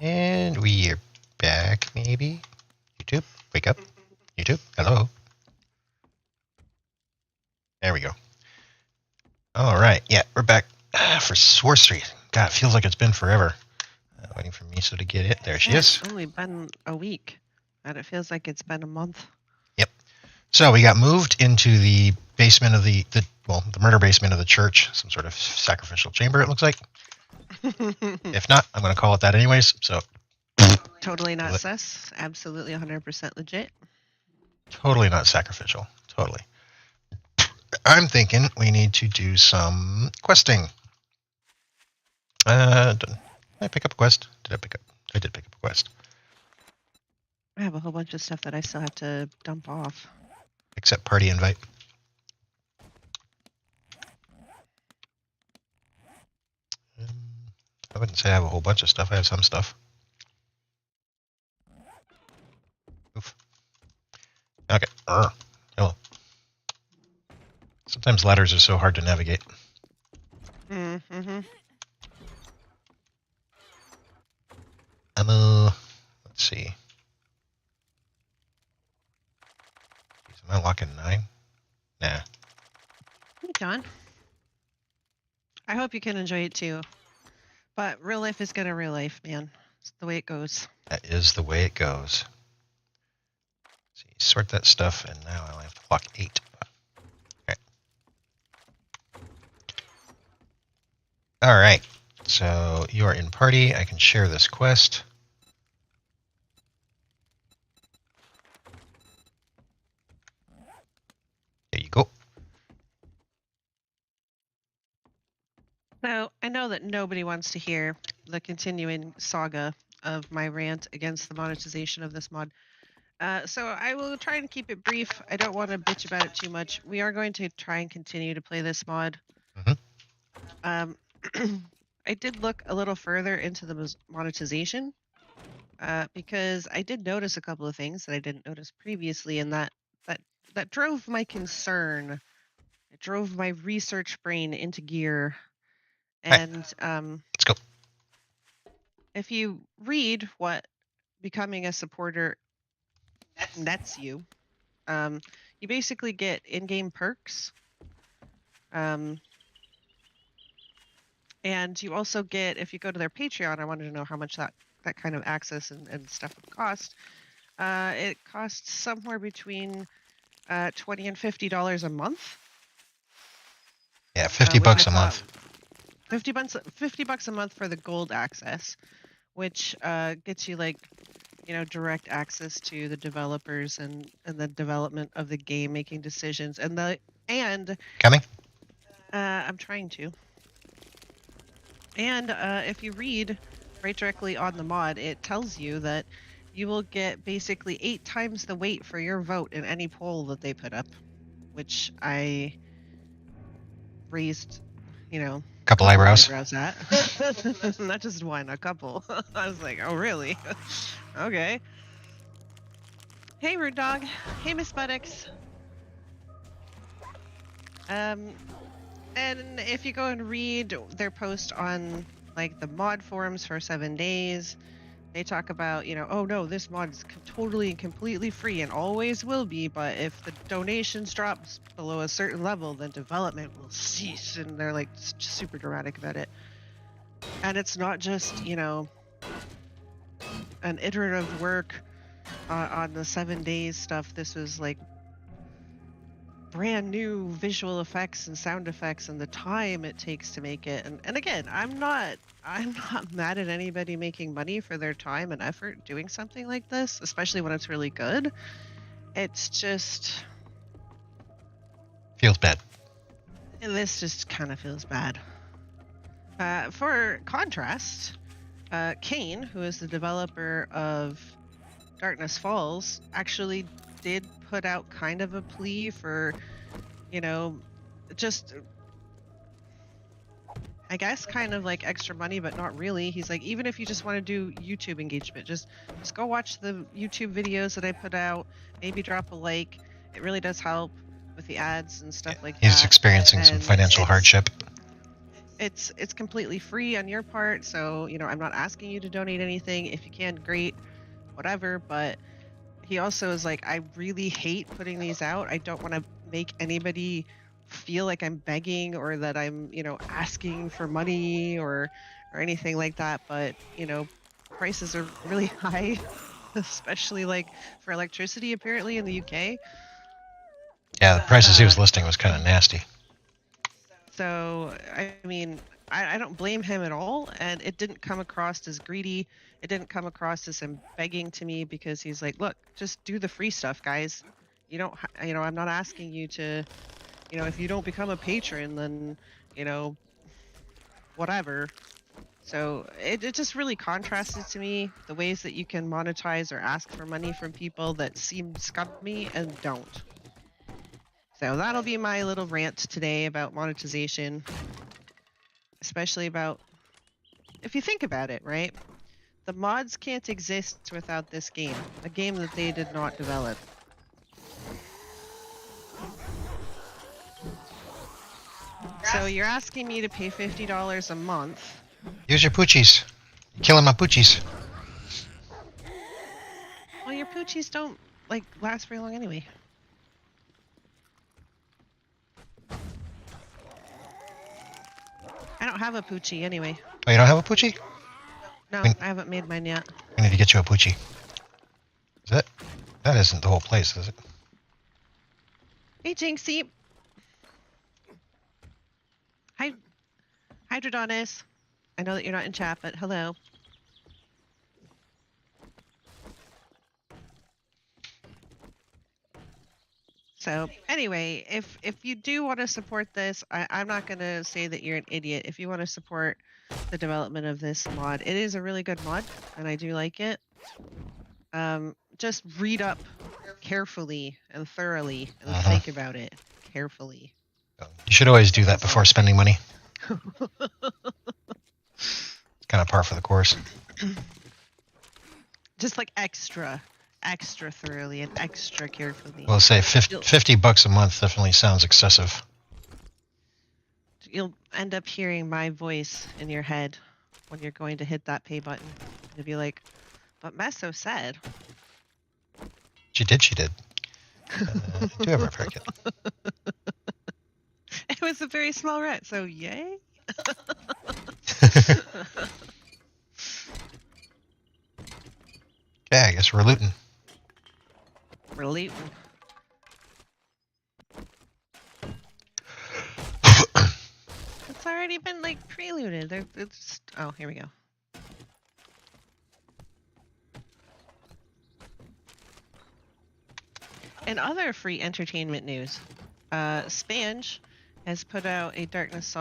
And we are back, maybe? YouTube, wake up. YouTube, hello. There we go. All right, yeah, we're back for Sorcery. God, it feels like it's been forever. Waiting for Meso to get it. There she is. It's only been a week, and it feels like it's been a month. Yep. So we got moved into the basement of the murder basement of the church, some sort of sacrificial chamber, it looks like. If not, I'm going to call it that anyways, so. Totally not sus. Absolutely 100% legit. Totally not sacrificial. Totally. I'm thinking we need to do some questing. Did I pick up a quest? I did pick up a quest. I have a whole bunch of stuff that I still have to dump off. Except party invite. I wouldn't say I have a whole bunch of stuff. I have some stuff. Oof. Okay. Hello. Sometimes ladders are so hard to navigate. Mm-hmm. Let's see. Jeez, am I locking 9? Nah. Hey, John. I hope you can enjoy it too. But real life is gonna real life, man. It's the way it goes. That is the way it goes. Let's see, sort that stuff, and now I only have to lock 8. Okay. All right. So you are in party. I can share this quest. There you go. So I know that nobody wants to hear the continuing saga of my rant against the monetization of this mod. So I will try and keep it brief. I don't want to bitch about it too much. We are going to try and continue to play this mod. I did look a little further into the monetization because I did notice a couple of things that I didn't notice previously, and that drove my concern. It drove my research brain into gear. And let's go. If you read what becoming a supporter nets you, you basically get in-game perks. And you also get, if you go to their Patreon, I wanted to know how much that kind of access and stuff would cost. It costs somewhere between $20 and $50 a month. Yeah, $50 a month. $50 a month for the gold access, which gets you direct access to the developers and the development of the game, making decisions Coming. I'm trying to. And if you read right directly on the mod, it tells you that you will get basically 8 times the weight for your vote in any poll that they put up, which I raised, couple eyebrows at. Not just one, a couple. I was like, oh, really? Okay. Hey, Rude Dog. Hey, Miss Buttocks. And if you go and read their post on the mod forums for 7 days, they talk about, oh no, this mod is totally and completely free and always will be, but if the donations drops below a certain level, then development will cease. And they're super dramatic about it. And it's not just, an iterative work on the 7 days stuff. This was brand new visual effects and sound effects and the time it takes to make it. And again, I'm not mad at anybody making money for their time and effort doing something like this, especially when it's really good. It's just feels bad. This just kind of feels bad. For contrast, Kane, who is the developer of Darkness Falls, actually did put out kind of a plea for, just, I guess, kind of extra money, but not really. He's like, even if you just want to do YouTube engagement, just go watch the YouTube videos that I put out, maybe drop a like. It really does help with the ads and stuff like that. He's experiencing some financial hardship. it's completely free on your part, so I'm not asking you to donate anything. If you can, great, whatever. But he also is like, I really hate putting these out. I don't want to make anybody feel like I'm begging or that I'm asking for money or anything like that. But prices are really high, especially like for electricity apparently in the UK. Yeah, the prices he was listing was kind of nasty. So, I mean, I don't blame him at all. And it didn't come across as greedy. It didn't come across as him begging to me, because he's like, look, just do the free stuff, guys. You don't, I'm not asking you to, if you don't become a patron, then, whatever. So it just really contrasted to me the ways that you can monetize or ask for money from people that seem scummy and don't. So that'll be my little rant today about monetization. Especially about, if you think about it, right? The mods can't exist without this game, a game that they did not develop. So you're asking me to pay $50 a month. Use your poochies. You're killing my poochies. Well, your poochies don't last very long anyway. I don't have a poochie anyway. Oh, you don't have a poochie? No, I haven't made mine yet. We need to get you a poochie. Is that isn't the whole place, is it? Hey, Jinxie. Hi, Hydrodonis. I know that you're not in chat, but hello. So anyway, if you do want to support this, I'm not going to say that you're an idiot. If you want to support the development of this mod, it is a really good mod, and I do like it. Just read up carefully and thoroughly and think about it carefully. You should always do that before spending money. Kind of par for the course. Just like extra thoroughly and extra carefully. Well, say $50 a month definitely sounds excessive. You'll end up hearing my voice in your head when you're going to hit that pay button. You'll be like, but Meso said. She did. Do have a repair kit. It was a very small rat, so yay. Okay, I guess we're looting. We're looting. It's already been preluded. Oh, here we go. In other free entertainment news, Spange has put out a Darkness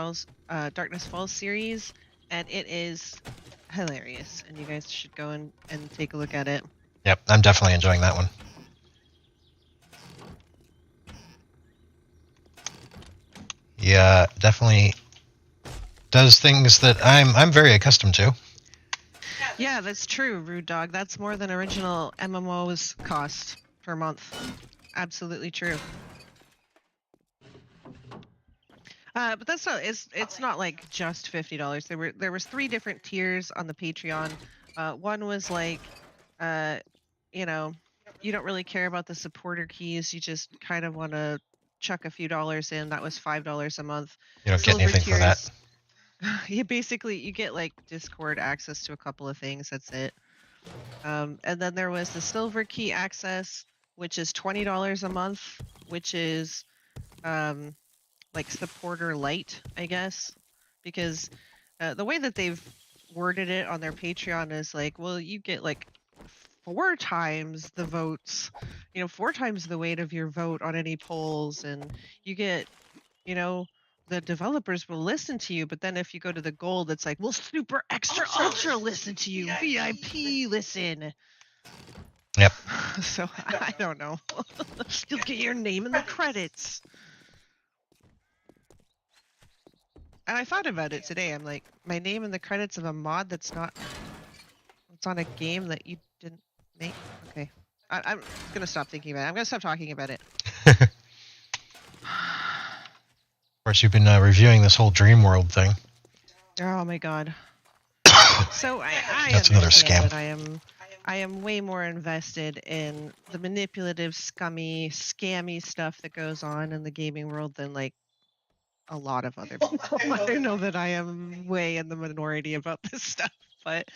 Falls series, and it is hilarious. And you guys should go and take a look at it. Yep, I'm definitely enjoying that one. Yeah, definitely does things that I'm very accustomed to. Yeah, that's true, Rude Dog. That's more than original MMOs cost per month. Absolutely true. But that's not. It's not like just $50. There was 3 different tiers on the Patreon. One was like, you don't really care about the supporter keys. You just kind of want to chuck a few dollars in. That was $5 a month. You don't get anything for that. You get Discord access to a couple of things. That's it. And then there was the silver key access, which is $20 a month, which is supporter light, I guess, because the way that they've worded it on their Patreon is well, you get 4 times the votes, 4 times the weight of your vote on any polls, and you get, the developers will listen to you. But then if you go to the gold, it's we'll super extra ultra listen to you, VIP listen. Yep. So I don't know. You'll get your name in the credits. And I thought about it today. I'm like, my name in the credits of a mod that's not. It's on a game that you didn't make. Okay, I'm gonna stop thinking about it. I'm gonna stop talking about it. Of course, you've been reviewing this whole Dream World thing. Oh my god. So I That's another understand scam. that I am way more invested in the manipulative, scummy, scammy stuff that goes on in the gaming world than like a lot of other people. I know that I am way in the minority about this stuff, but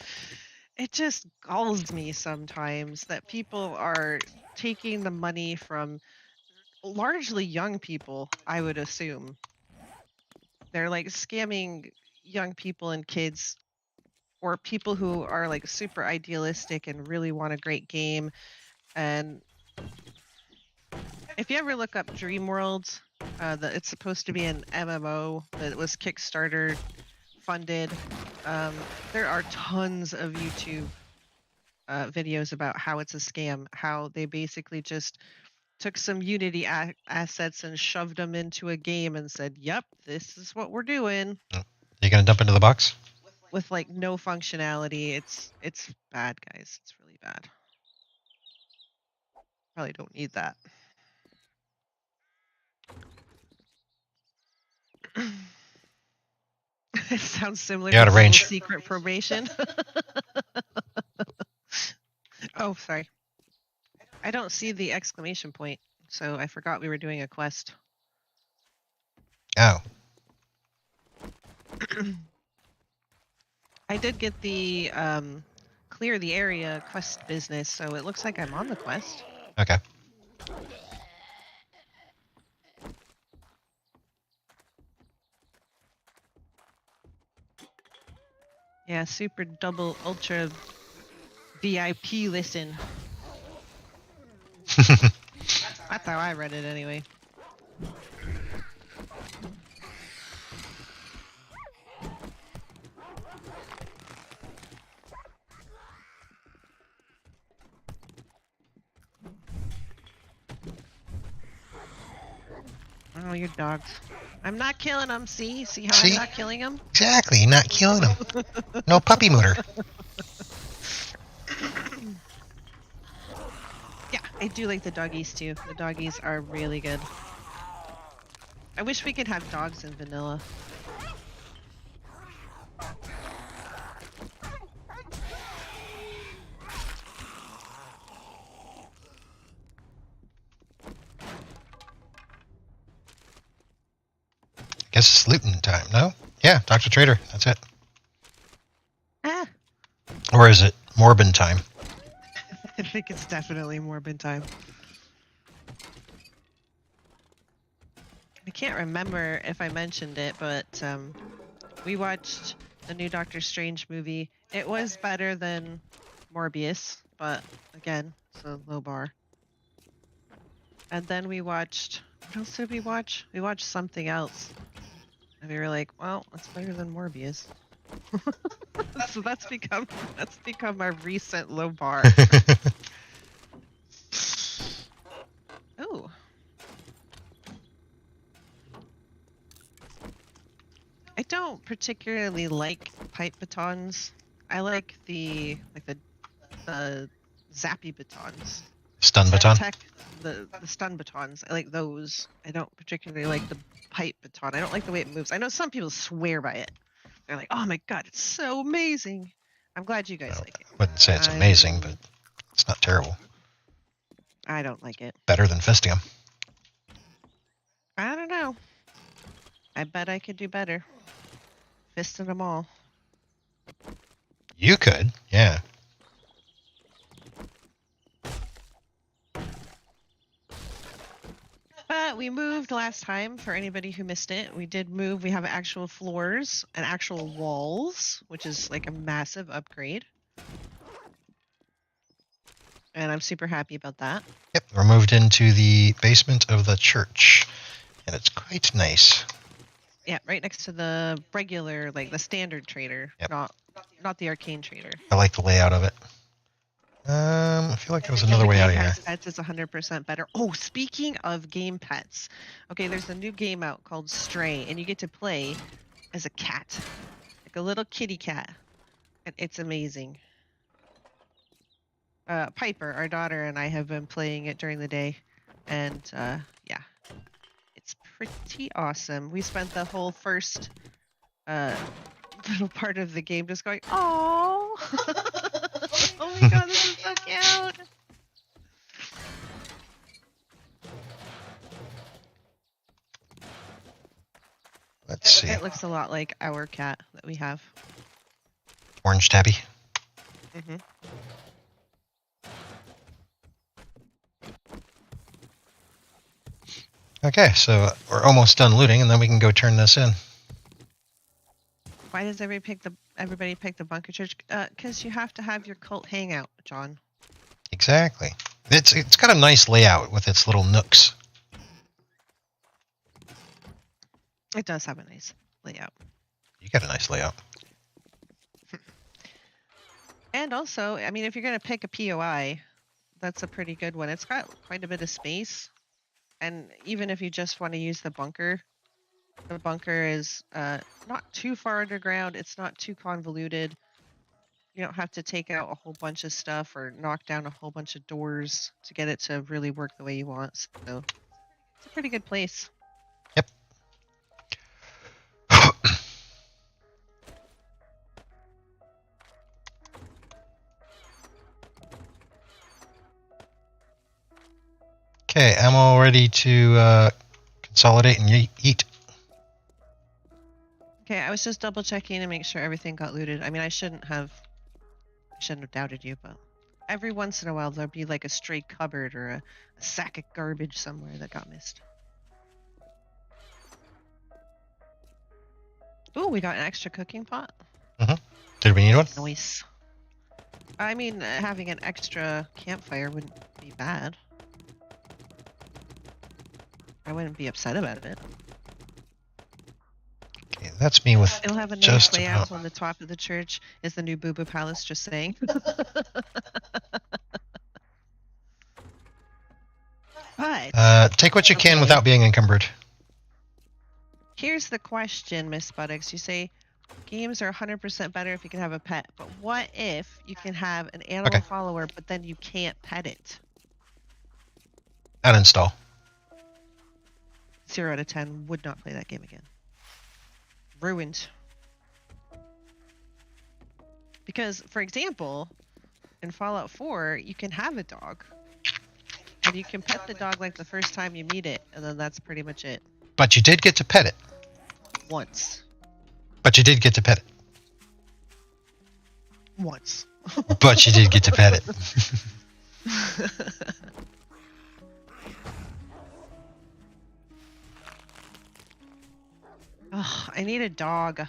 it just galls me sometimes that people are taking the money from largely young people, I would assume. They're like scamming young people and kids or people who are like super idealistic and really want a great game. And if you ever look up Dream World, it's supposed to be an MMO that was Kickstarter funded. There are tons of YouTube videos about how it's a scam, how they basically just took some Unity assets and shoved them into a game and said, "Yep, this is what we're doing." You gonna dump into the box? With like no functionality. It's bad, guys. It's really bad. Probably don't need that. It sounds similar You're out to of double range. secret probation. Oh, sorry. I don't see the exclamation point, so I forgot we were doing a quest. Oh. I did get the clear the area quest business, so it looks like I'm on the quest. Okay. Yeah, super double ultra VIP listen. That's how I read it anyway. Oh, your dogs. I'm not killing them, see? See how See? I'm not killing them? Exactly. Not killing them. No puppy mooter. Yeah, I do like the doggies too. The doggies are really good. I wish we could have dogs in vanilla. Guess it's looting time, no? Yeah, Dr. Trader. That's it. Ah, Or is it Morbin time? I think it's definitely Morbid time. I can't remember if I mentioned it, but we watched the new Doctor Strange movie. It was better than Morbius, but again, it's a low bar. And then we watched, what else did we watch? We watched something else. And we were like, well, it's better than Morbius. So that's become our recent low bar. Oh. I don't particularly like pipe batons. I like the zappy batons. Stun baton? The stun batons. I like those. I don't particularly like the pipe baton. I don't like the way it moves. I know some people swear by it. They're like, "Oh my god, it's so amazing." I'm glad you guys like it. I wouldn't say it's amazing, but it's not terrible. I don't like it. Better than fisting them. I don't know. I bet I could do better. Fisting them all. You could, yeah. But we moved last time, for anybody who missed it. We did move. We have actual floors and actual walls, which is like a massive upgrade. And I'm super happy about that. Yep, we're moved into the basement of the church, and it's quite nice. Yeah, right next to the regular, like the standard trader, Yep. not the arcane trader. I like the layout of it. I feel like there was another way out of here. Pets is 100% better. Oh, speaking of game pets, okay, there's a new game out called Stray, and you get to play as a cat, like a little kitty cat, and it's amazing. Piper, our daughter, and I have been playing it during the day, and yeah, it's pretty awesome. We spent the whole first little part of the game just going, oh, oh my god, this is so cute. Let's see. It looks a lot like our cat that we have. Orange tabby. Mm-hmm. Okay, so we're almost done looting, and then we can go turn this in. Why does everybody pick the bunker church? Because you have to have your cult hangout, John. Exactly. It's got a nice layout with its little nooks. It does have a nice layout. You got a nice layout. And also, I mean, if you're going to pick a POI, that's a pretty good one. It's got quite a bit of space. And even if you just want to use the bunker is not too far underground. It's not too convoluted. You don't have to take out a whole bunch of stuff or knock down a whole bunch of doors to get it to really work the way you want. So it's a pretty good place. Yep. Okay, ammo ready to consolidate and eat. Okay, I was just double checking to make sure everything got looted. I mean, I shouldn't have doubted you, but every once in a while there'll be like a stray cupboard or a sack of garbage somewhere that got missed. Ooh, we got an extra cooking pot. Mm-hmm. Did we need one? Nice. I mean, having an extra campfire wouldn't be bad. I wouldn't be upset about it. Okay, that's me with It'll have a nice just layout about. on the top of the church. Is the new Boo Boo Palace, just saying. But Take what you can okay. without being encumbered. Here's the question, Miss Buttocks. You say games are 100% better if you can have a pet, but what if you can have an animal follower, but then you can't pet it? Uninstall. 0 out of 10 would not play that game again. Ruined. Because, for example, in Fallout 4, you can have a dog. And you can pet the dog like the first time you meet it, and then that's pretty much it. But you did get to pet it. Once. But you did get to pet it. Once. But you did get to pet it. Oh, I need a dog.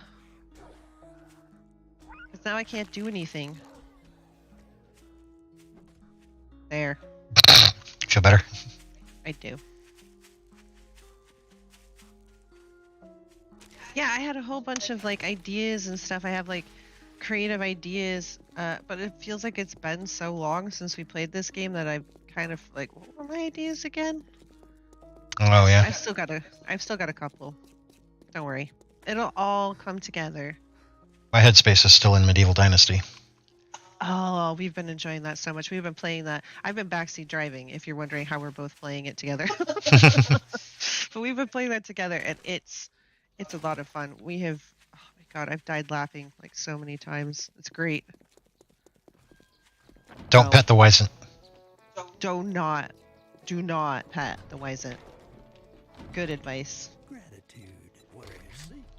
Because now I can't do anything. There. Feel better? I do. Yeah, I had a whole bunch of like ideas and stuff. I have like creative ideas, but it feels like it's been so long since we played this game that I've kind of like, what were my ideas again? Oh yeah. I've still got a couple. Don't worry. It'll all come together. My headspace is still in Medieval Dynasty. Oh, we've been enjoying that so much. We've been playing that. I've been backseat driving, if you're wondering how we're both playing it together. But we've been playing that together, and it's a lot of fun. We have, oh my god, I've died laughing like so many times. It's great. Don't pet the Wyzant. Do not pet the Wyzant. Good advice.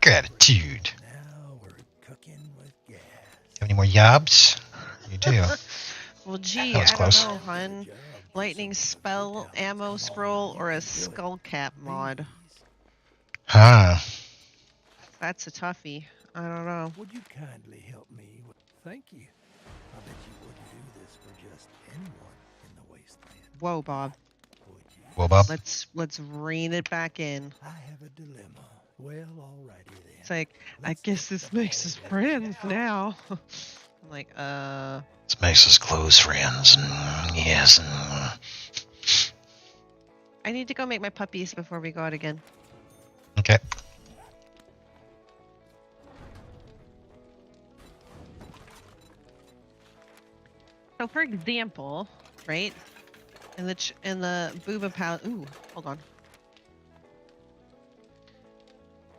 Gratitude. Now we're cooking with gas. Have any more yobs? You do. Well, gee, That was I close. don't know, hun. Lightning spell, ammo scroll, or a skull cap mod. Huh. That's a toughie. I don't know. Would you kindly help me? Thank you. I bet you wouldn't do this for just anyone in the wasteland. Whoa, Bob. Would you? Well, Bob. Let's rein it back in. I have a dilemma. Well, alrighty then. It's like, I guess this makes us friends now. I'm like, This makes us close friends. Yes. I need to go make my puppies before we go out again. Okay. So, for example, right, in the Booba Palace. Ooh, hold on.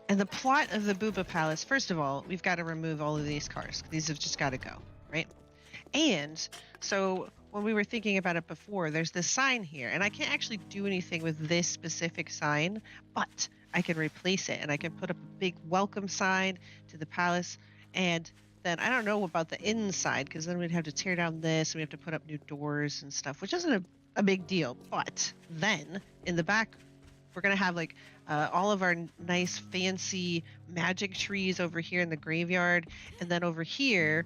And the plot of the Booba Palace, first of all, we've got to remove all of these cars. These have just got to go, right? And so when we were thinking about it before, there's this sign here, and I can't actually do anything with this specific sign, but I can replace it, and I can put up a big welcome sign to the palace. And then I don't know about the inside, because then we'd have to tear down this, and we have to put up new doors and stuff, which isn't a big deal. But then in the back, we're gonna have like all of our nice fancy magic trees over here in the graveyard, and then over here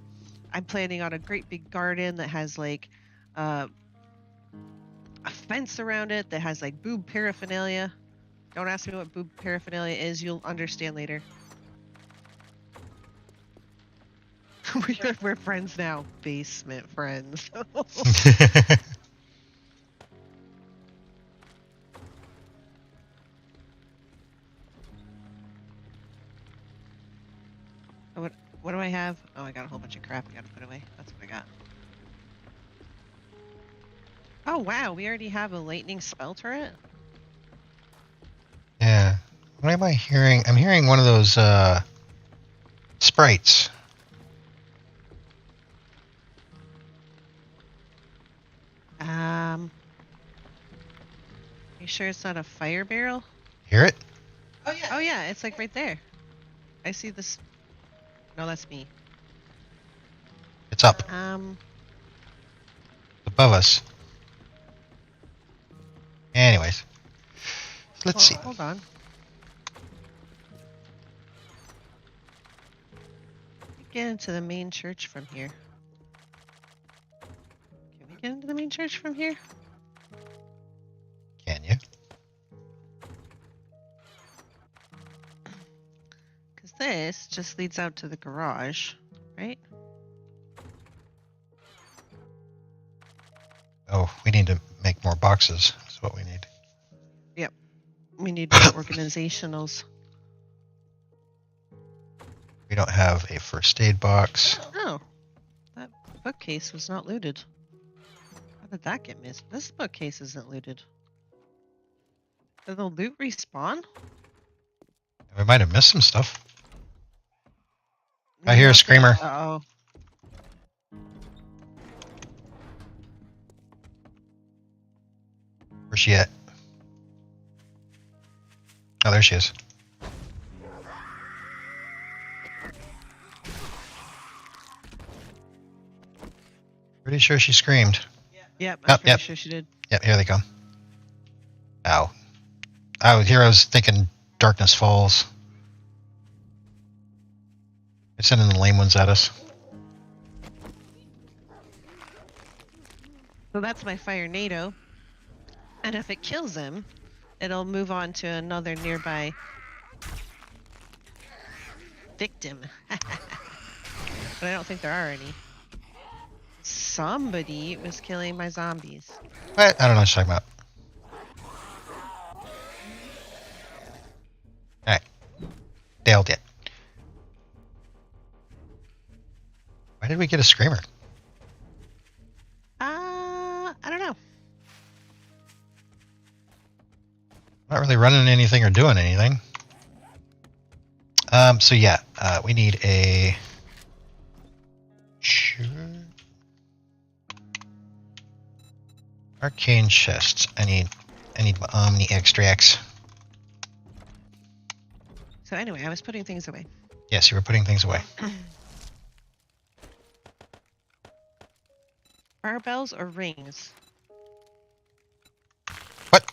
I'm planning on a great big garden that has like a fence around it that has like boob paraphernalia. Don't ask me what boob paraphernalia is, you'll understand later. We're friends now. Basement friends. What do I have? Oh, I got a whole bunch of crap I gotta put away. That's what I got. Oh wow, we already have a lightning spell turret? Yeah. What am I hearing? I'm hearing one of those sprites. You sure it's not a fire barrel? Hear it? Oh yeah, it's like right there. I see this. No, that's me. It's up above us. Anyways, let's see. Hold on. Get into the main church from here. Can we get into the main church from here? Can you? Because this just leads out to the garage, right? Oh, we need to make more boxes. That's what we need. Yep. We need more organizationals. We don't have a first aid box. Oh, that bookcase was not looted. How did that get missed? This bookcase isn't looted. Did the loot respawn? We might have missed some stuff. I hear a screamer. Uh-oh. Where's she at? Oh, there she is. Pretty sure she screamed. Yep, I'm pretty Yep. sure she did. Yep, here they come. Ow. Oh, here I was thinking Darkness Falls. They're sending the lame ones at us. So that's my fire NATO. And if it kills him, it'll move on to another nearby victim. But I don't think there are any. Somebody was killing my zombies. What? I don't know what you're talking about. Alright. Nailed it. Why did we get a screamer? I don't know. Not really running anything or doing anything. So yeah, we need a... Sure. Arcane chests. I need my Omni extracts. So anyway, I was putting things away. Yes, you were putting things away. Barbells or rings? What?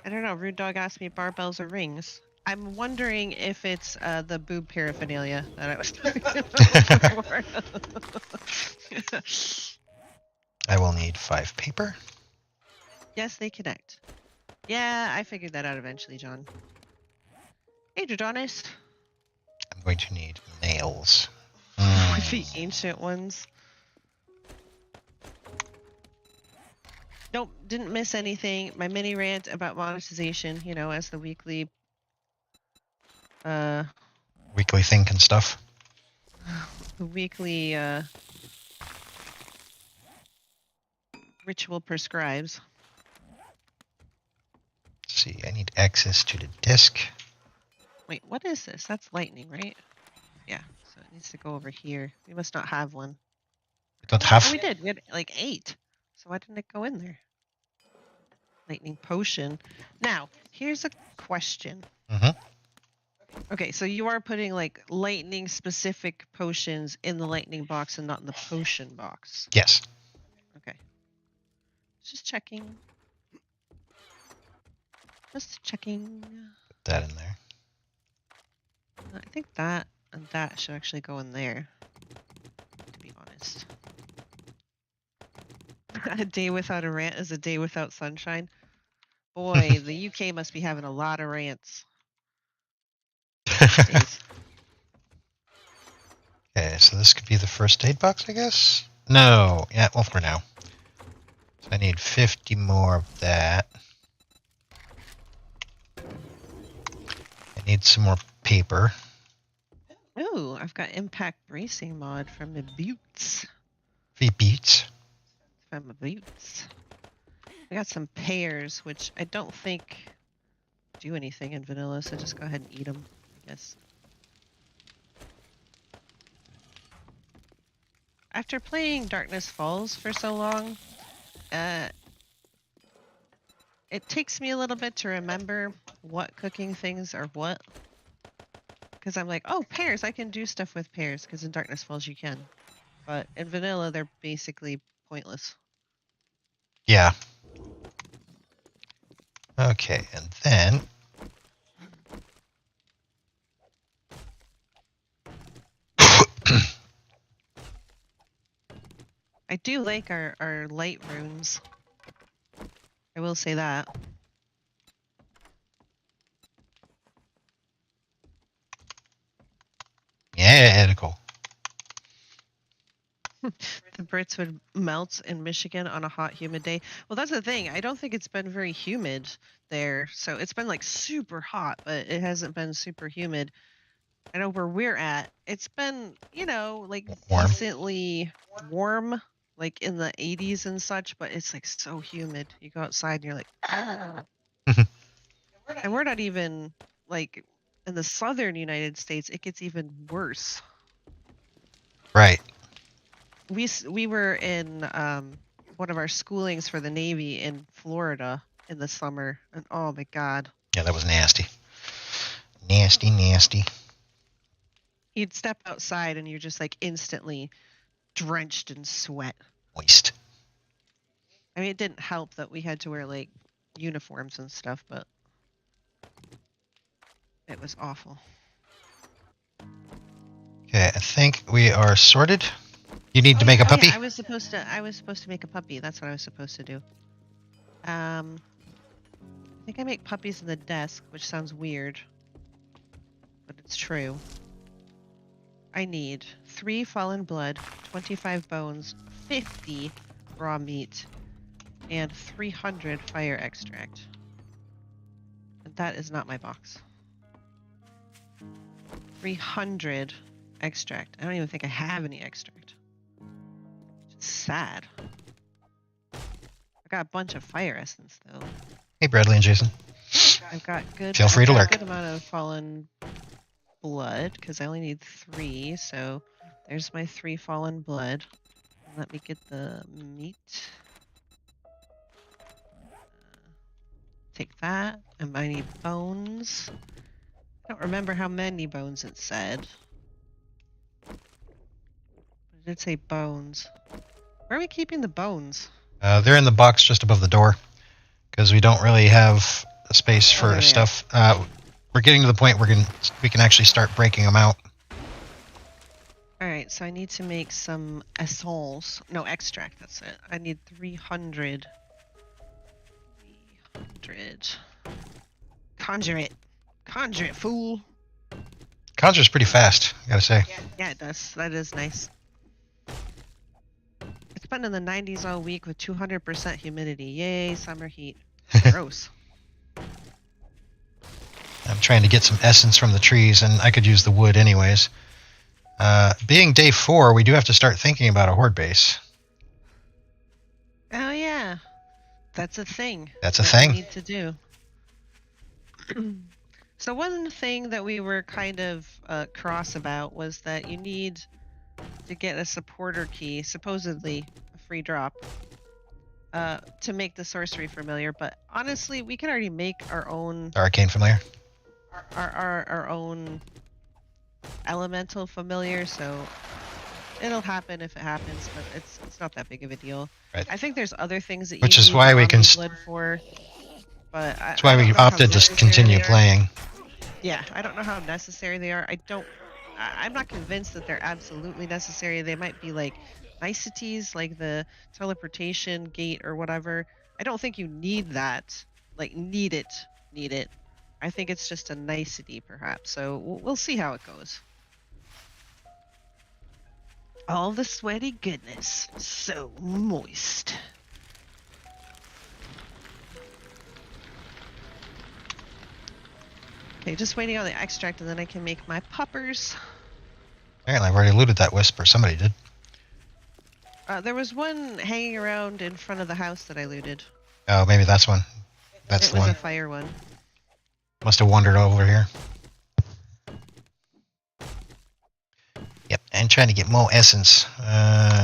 I don't know. Rude Dog asked me barbells or rings. I'm wondering if it's the boob paraphernalia that I was talking about before. I will need 5 paper. Yes, they connect. Yeah, I figured that out eventually, John. Hey, Dradonis. I'm going to need nails. The ancient ones. Nope, didn't miss anything. My mini rant about monetization, you know, as the weekly Weekly think and stuff. the weekly ritual prescribes. Let's see, I need access to the disk. Wait, what is this? That's lightning, right? Yeah, so it needs to go over here. We must not have one. Don't Oh, have. we did. We had like 8. So why didn't it go in there? Lightning potion. Now, here's a question. Mm-hmm. Okay, so you are putting like lightning specific potions in the lightning box and not in the potion box. Yes. Okay. Just checking. Just checking. Put that in there. I think that and that should actually go in there, to be honest. A day without a rant is a day without sunshine. Boy, the UK must be having a lot of rants these days. Okay, so this could be the first aid box, I guess? No. Yeah, well, for now. So I need 50 more of that. I need some more paper. Ooh, I've got impact bracing mod from the Buttes. The beets. From the Buttes. I got some pears, which I don't think do anything in vanilla, so just go ahead and eat them, I guess. After playing Darkness Falls for so long, it takes me a little bit to remember what cooking things are what. Because I'm like, oh, pears, I can do stuff with pears, because in Darkness Falls you can. But in vanilla, they're basically pointless. Yeah. Okay, and then... I do like our light runes. I will say that. Yeah, ethical. The Brits would melt in Michigan on a hot, humid day. Well, that's the thing. I don't think it's been very humid there. So it's been like super hot, but it hasn't been super humid. I know where we're at, it's been, you know, like Warm. decently warm, like in the 80s and such, but it's like so humid. You go outside and you're like, ah. And we're not even like in the southern United States, it gets even worse. Right. We were in one of our schoolings for the Navy in Florida in the summer, and oh my God. Yeah, that was nasty. Nasty, nasty. You'd step outside and you're just like instantly drenched in sweat. Moist. I mean, it didn't help that we had to wear like uniforms and stuff, but it was awful. Okay, I think we are sorted. You need to make a puppy? Yeah, I was supposed to make a puppy. That's what I was supposed to do. I think I make puppies in the desk, which sounds weird, but it's true. I need 3 fallen blood, 25 bones, 50 raw meat, and 300 fire extract. And that is not my box. 300 extract. I don't even think I have any extract. It's sad. I got a bunch of fire essence though. Hey, Bradley and Jason. I've got good. Feel free to I've got lurk. a good amount of fallen blood because I only need 3. So there's my 3 fallen blood. Let me get the meat. Take that. And I need bones. I don't remember how many bones it said. But it did say bones. Where are we keeping the bones? They're in the box just above the door because we don't really have a space for yeah. stuff. We're getting to the point where we can actually start breaking them out. Alright, so I need to make some essence. No, extract, that's it. I need 300. 300. Conjure it. Conjure it, fool. Conjure's pretty fast, I gotta say. Yeah, it does. That is nice. It's been in the 90s all week with 200% humidity. Yay, summer heat. Gross. I'm trying to get some essence from the trees, and I could use the wood anyways. Being day 4, we do have to start thinking about a horde base. Oh, yeah. That's a thing. That's a that thing. we need to do. So one thing that we were kind of cross about was that you need to get a supporter key, supposedly a free drop, to make the sorcery familiar. But honestly, we can already make our own Arcane familiar. our own elemental familiar, so it'll happen if it happens, but it's not that big of a deal. Right. I think there's other things that Which you is need why we can zombie blood for, but That's why we opted to continue playing. Yeah, I don't know how necessary they are. I'm not convinced that they're absolutely necessary. They might be like niceties, like the teleportation gate or whatever. I don't think you need that. Like need it. I think it's just a nicety, perhaps. So we'll see how it goes. All the sweaty goodness, so moist. Okay, just waiting on the extract, and then I can make my puppers. Apparently, I've already looted that wisp, or somebody did. There was one hanging around in front of the house that I looted. Oh, maybe that's one. That's it the was one. a fire one. Must have wandered over here. Yep, and trying to get more essence.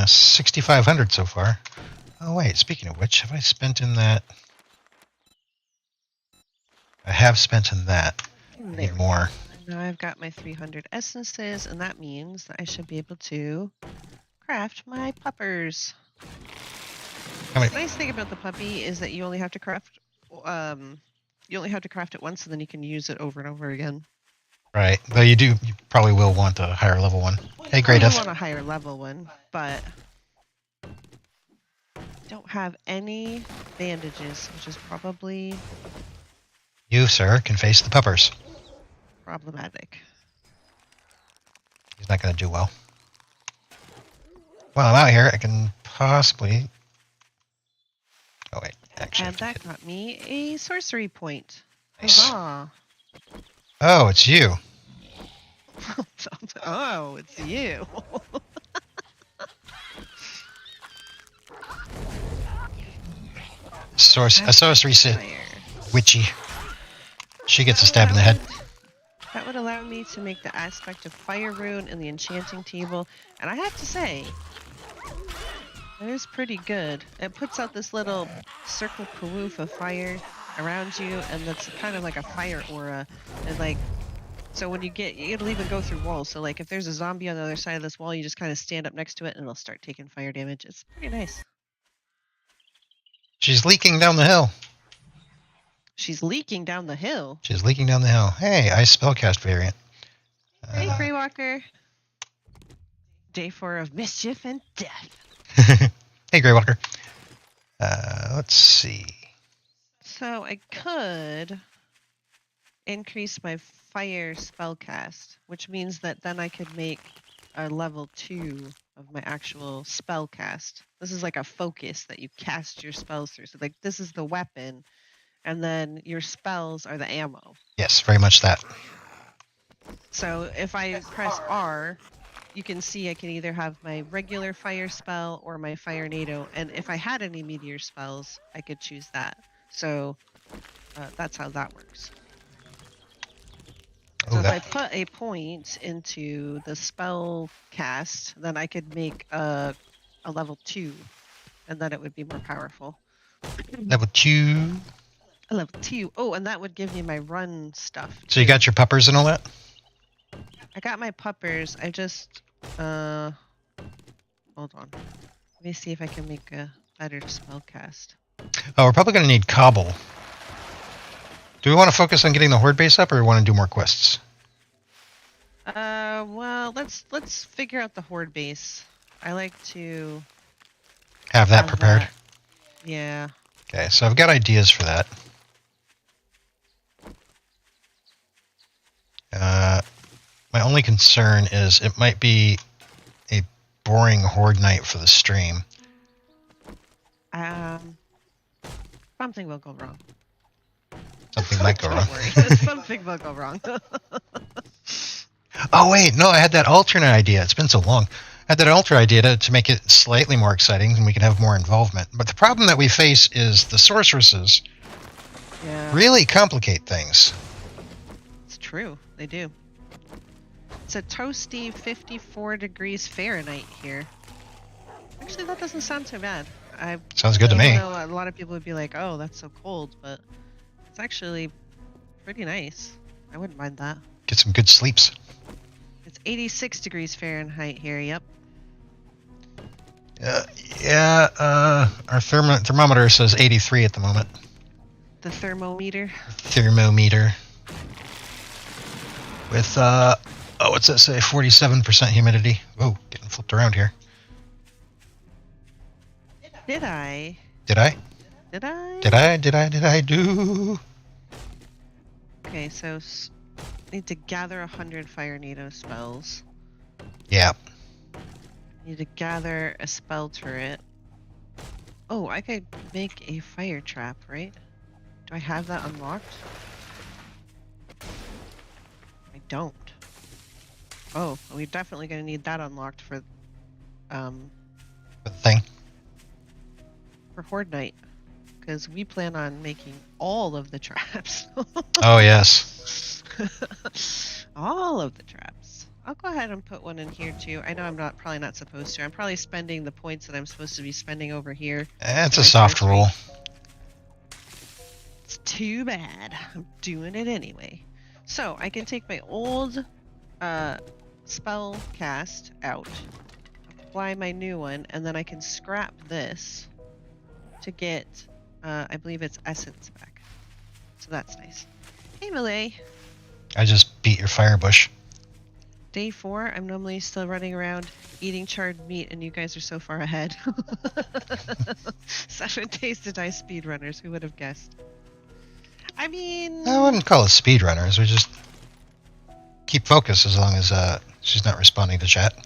6,500 so far. Oh wait, speaking of which, have I spent in that? I have spent in that. I need more. Now I've got my 300 essences, and that means that I should be able to craft my puppers. How many? The nice thing about the puppy is that you only have to craft it once, and then you can use it over and over again. Right, though you probably will want a higher level one. Hey, Grey I Duff. want a higher level one, but I don't have any bandages, which is probably You, sir, can face the puppers. problematic. He's not going to do well. While I'm out here, I can possibly... Oh, wait. Actually, And that got me a sorcery point. Nice. Huzzah. Oh, it's you. Oh, it's you. A sorcery witchy. She gets a stab in the head. That would allow me to make the aspect of fire rune in the enchanting table, and I have to say, it is pretty good. It puts out this little circle poof of fire around you, and that's kind of like a fire aura. And like, so when it'll even go through walls. So like, if there's a zombie on the other side of this wall, you just kind of stand up next to it, and it'll start taking fire damage. It's pretty nice. She's leaking down the hill. She's leaking down the hill. She's leaking down the hill. Hey, ice spellcast variant. Hey, Greywalker. Day 4 of mischief and death. Hey, Greywalker. Let's see. So I could increase my fire spellcast, which means that then I could make a level 2 of my actual spell cast. This is like a focus that you cast your spells through. So like this is the weapon, and then your spells are the ammo. Yes, very much that. So if I press R, you can see I can either have my regular fire spell or my fire NATO, and if I had any meteor spells, I could choose that. So that's how that works. So if I put a point into the spell cast, then I could make a level 2, and then it would be more powerful. Level 2. A level 2. Oh, and that would give me my run stuff. So you got your puppers and all that? I got my puppers. I just hold on. Let me see if I can make a better spell cast. Oh, we're probably going to need cobble. Do we want to focus on getting the horde base up, or do we want to do more quests? Well, let's figure out the horde base. I like to have that prepared. That. Yeah. Okay, so I've got ideas for that. My only concern is it might be a boring horde night for the stream. Something will go wrong. Something might go wrong. Something will go wrong. Oh wait, no, I had that alternate idea. It's been so long. I had that alternate idea to make it slightly more exciting and we can have more involvement. But the problem that we face is the sorceresses really complicate things. true. They do. It's a toasty 54 degrees Fahrenheit here. Actually, that doesn't sound too bad. Sounds good to me. I know a lot of people would be like, oh, that's so cold, but it's actually pretty nice. I wouldn't mind that. Get some good sleeps. It's 86 degrees Fahrenheit here, yep. Our thermometer says 83 at the moment. The thermometer. Thermometer. With, what's that say? 47% humidity. Oh, getting flipped around here. Did I? Did I? Did I? Did I do? Okay, so need to gather 100 Fire NATO spells. Yeah. Need to gather a spell turret. Oh, I could make a fire trap, right? Do I have that unlocked? I don't. Oh, we're definitely gonna need that unlocked for The thing. for Horde Night, because we plan on making all of the traps. Oh, yes. All of the traps. I'll go ahead and put one in here too. I know I'm probably not supposed to. I'm probably spending the points that I'm supposed to be spending over here. It's a soft roll. It's too bad. I'm doing it anyway. So I can take my old spell cast out, apply my new one, and then I can scrap this to get, I believe it's essence back. So that's nice. Hey, Malay. I just beat your fire bush. Day 4, I'm normally still running around eating charred meat, and you guys are so far ahead. 7 days to die speedrunners, who would have guessed? I mean... I wouldn't call us speedrunners. We just keep focus as long as she's not responding to chat.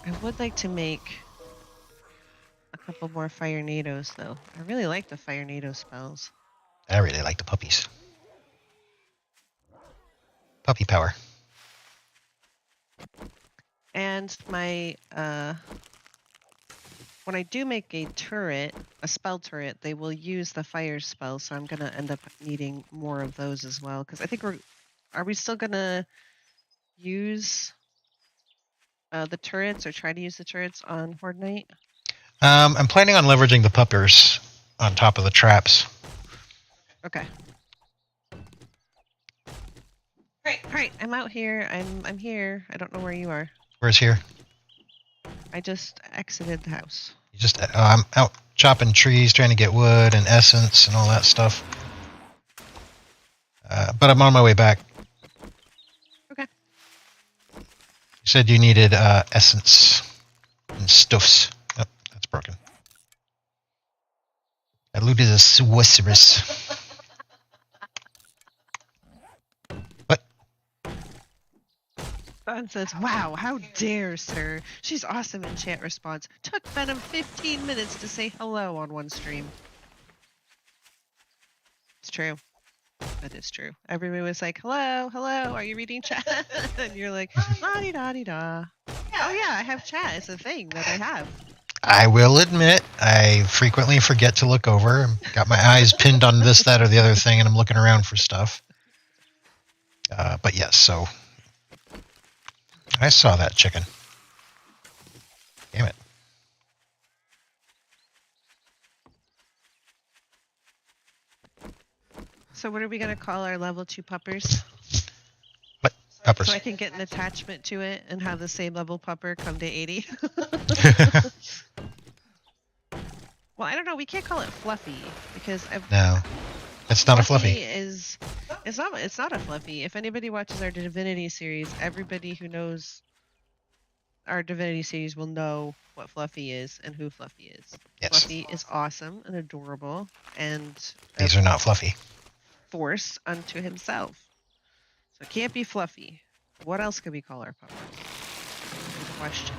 I would like to make a couple more Fire NATOs, though. I really like the Fire NATO spells. I really like the puppies. Puppy power. And my, when I do make a turret, a spell turret, they will use the fire spell, so I'm gonna end up needing more of those as well. Because I think are we still gonna use the turrets, or try to use the turrets on Horde Night? I'm planning on leveraging the puppers on top of the traps. Okay. Right, I'm out here. I'm here. I don't know where you are. Where's here? I just exited the house. You just I'm out chopping trees, trying to get wood and essence and all that stuff. But I'm on my way back. Okay. You said you needed essence and stuffs. Oh, that's broken. I looted a sorceress. Don says, wow, how dare, sir. She's awesome in chat response. Took Venom 15 minutes to say hello on one stream. It's true. That is true. Everybody was like, hello, are you reading chat? And you're like, la-di-da-di-da. Oh yeah, I have chat. It's a thing that I have. I will admit, I frequently forget to look over. Got my eyes pinned on this, that, or the other thing, and I'm looking around for stuff. But yes, so... I saw that chicken. Damn it. So what are we going to call our level 2 puppers? What? Puppers. So I can get an attachment to it and have the same level pupper come to 80. Well, I don't know. We can't call it Fluffy because No, it's not a Fluffy. It's not a Fluffy. If anybody watches our Divinity series, everybody who knows our Divinity series will know what Fluffy is and who Fluffy is. Yes. Fluffy is awesome and adorable and These are not Fluffy. force unto himself. So it can't be Fluffy. What else could we call our puppers? Good question.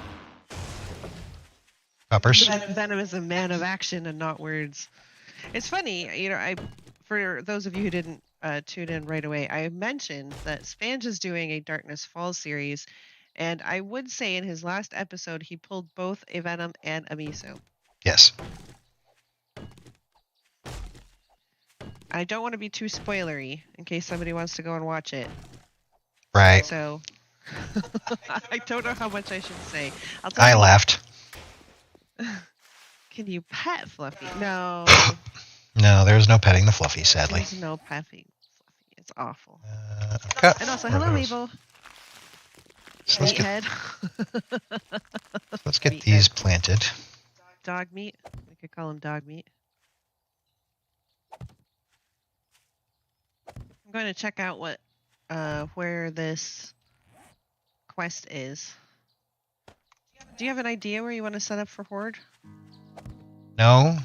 Puppers? Venom is a man of action and not words. It's funny, you know, for those of you who didn't tune in right away, I mentioned that Spange is doing a Darkness Falls series, and I would say in his last episode he pulled both a Venom and a Meso. Yes. I don't want to be too spoilery in case somebody wants to go and watch it. Right. So I don't know how much I should say. I'll tell I you what. laughed. Can you pet Fluffy? No. No, there was no petting the Fluffy, sadly. There's no petting Fluffy. It's awful. Okay. And also, Where are hello, those? Evil. So let's get, Meathead. let's get Meathead. these planted. Dog meat. We could call him dog meat. I'm going to check out what, where this quest is. Do you have an idea where you want to set up for Horde? No,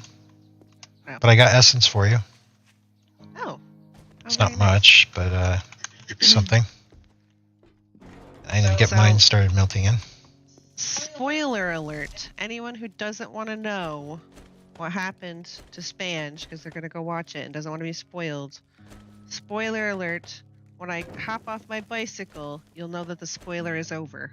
Oh. but I got essence for you. Oh. It's very not nice. much, but something. I need to get So- mine started melting in. Spoiler alert. Anyone who doesn't want to know what happened to Spange because they're going to go watch it and doesn't want to be spoiled. Spoiler alert. When I hop off my bicycle, you'll know that the spoiler is over.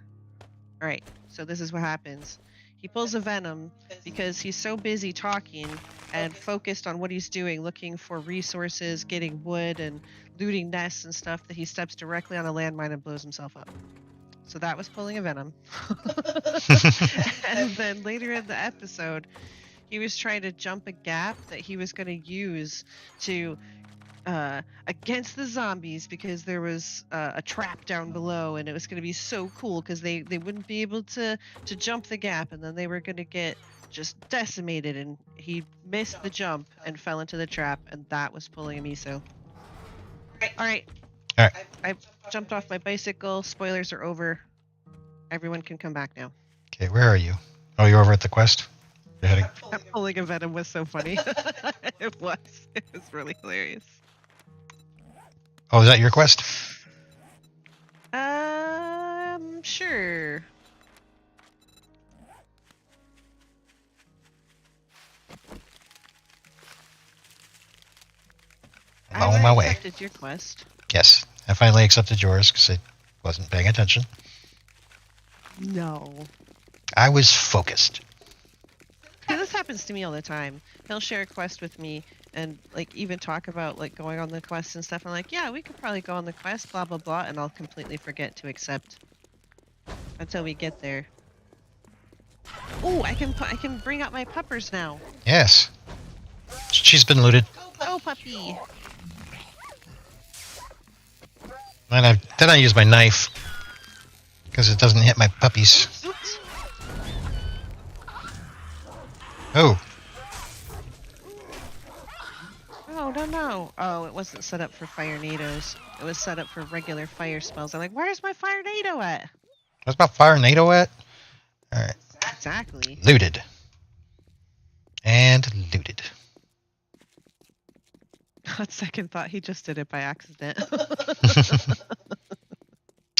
Alright, so this is what happens. He pulls a venom because he's so busy talking and focused on what he's doing, looking for resources, getting wood, and looting nests and stuff, that he steps directly on a landmine and blows himself up. So that was pulling a venom. And then later in the episode, he was trying to jump a gap that he was going to use to against the zombies because there was a trap down below, and it was going to be so cool because they wouldn't be able to jump the gap, and then they were going to get just decimated, and he missed the jump and fell into the trap, and that was pulling a Meso. All right. I jumped off my bicycle. Spoilers are over. Everyone can come back now. Okay, where are you? Oh, you're over at the quest? You're heading? That pulling a venom was so funny. It was. It was really hilarious. Oh, is that your quest? Sure. I'm on my way. I accepted your quest. Yes, I finally accepted yours because I wasn't paying attention. No. I was focused. See, this happens to me all the time. He'll share a quest with me and like even talk about like going on the quest and stuff. I'm like, yeah, we could probably go on the quest, blah blah blah, and I'll completely forget to accept until we get there. Oh, I can bring out my puppers now. Yes. She's been looted. Oh, puppy. And then I use my knife because it doesn't hit my puppies. Oops. Oh, Oh, no. Oh, it wasn't set up for fire nados. It was set up for regular fire spells. I'm like, where's my fire nado at? what's my fire NATO at? All right, Exactly. looted. And looted. On second thought, he just did it by accident.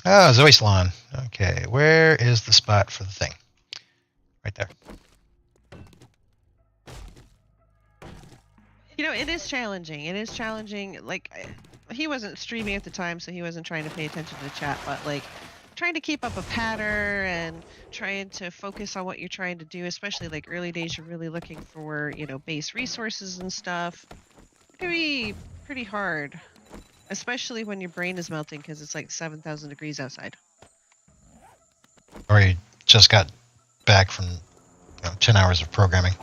Oh, Zoe Salon. Okay, where is the spot for the thing? Right there. You know, it is challenging. It is challenging. Like, he wasn't streaming at the time, so he wasn't trying to pay attention to the chat, but like, trying to keep up a pattern and trying to focus on what you're trying to do, especially like early days, you're really looking for, you know, base resources and stuff. It can be pretty hard, especially when your brain is melting because it's like 7,000 degrees outside. Or you just got back from 10 hours of programming.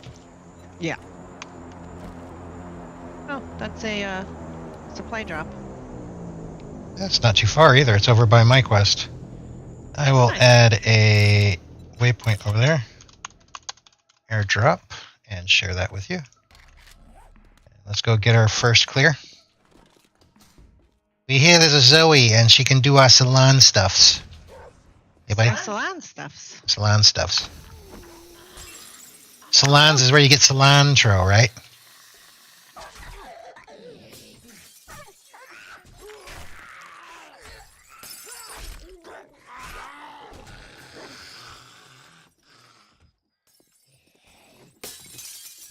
Oh, that's a supply drop. That's not too far either. It's over by my quest. I will Nice. add a waypoint over there. Airdrop and share that with you. Let's go get our first clear. We hear there's a Zoe and she can do our salon stuffs. Hey, buddy? Salon stuffs. Salon stuffs. Salons is where you get cilantro, right?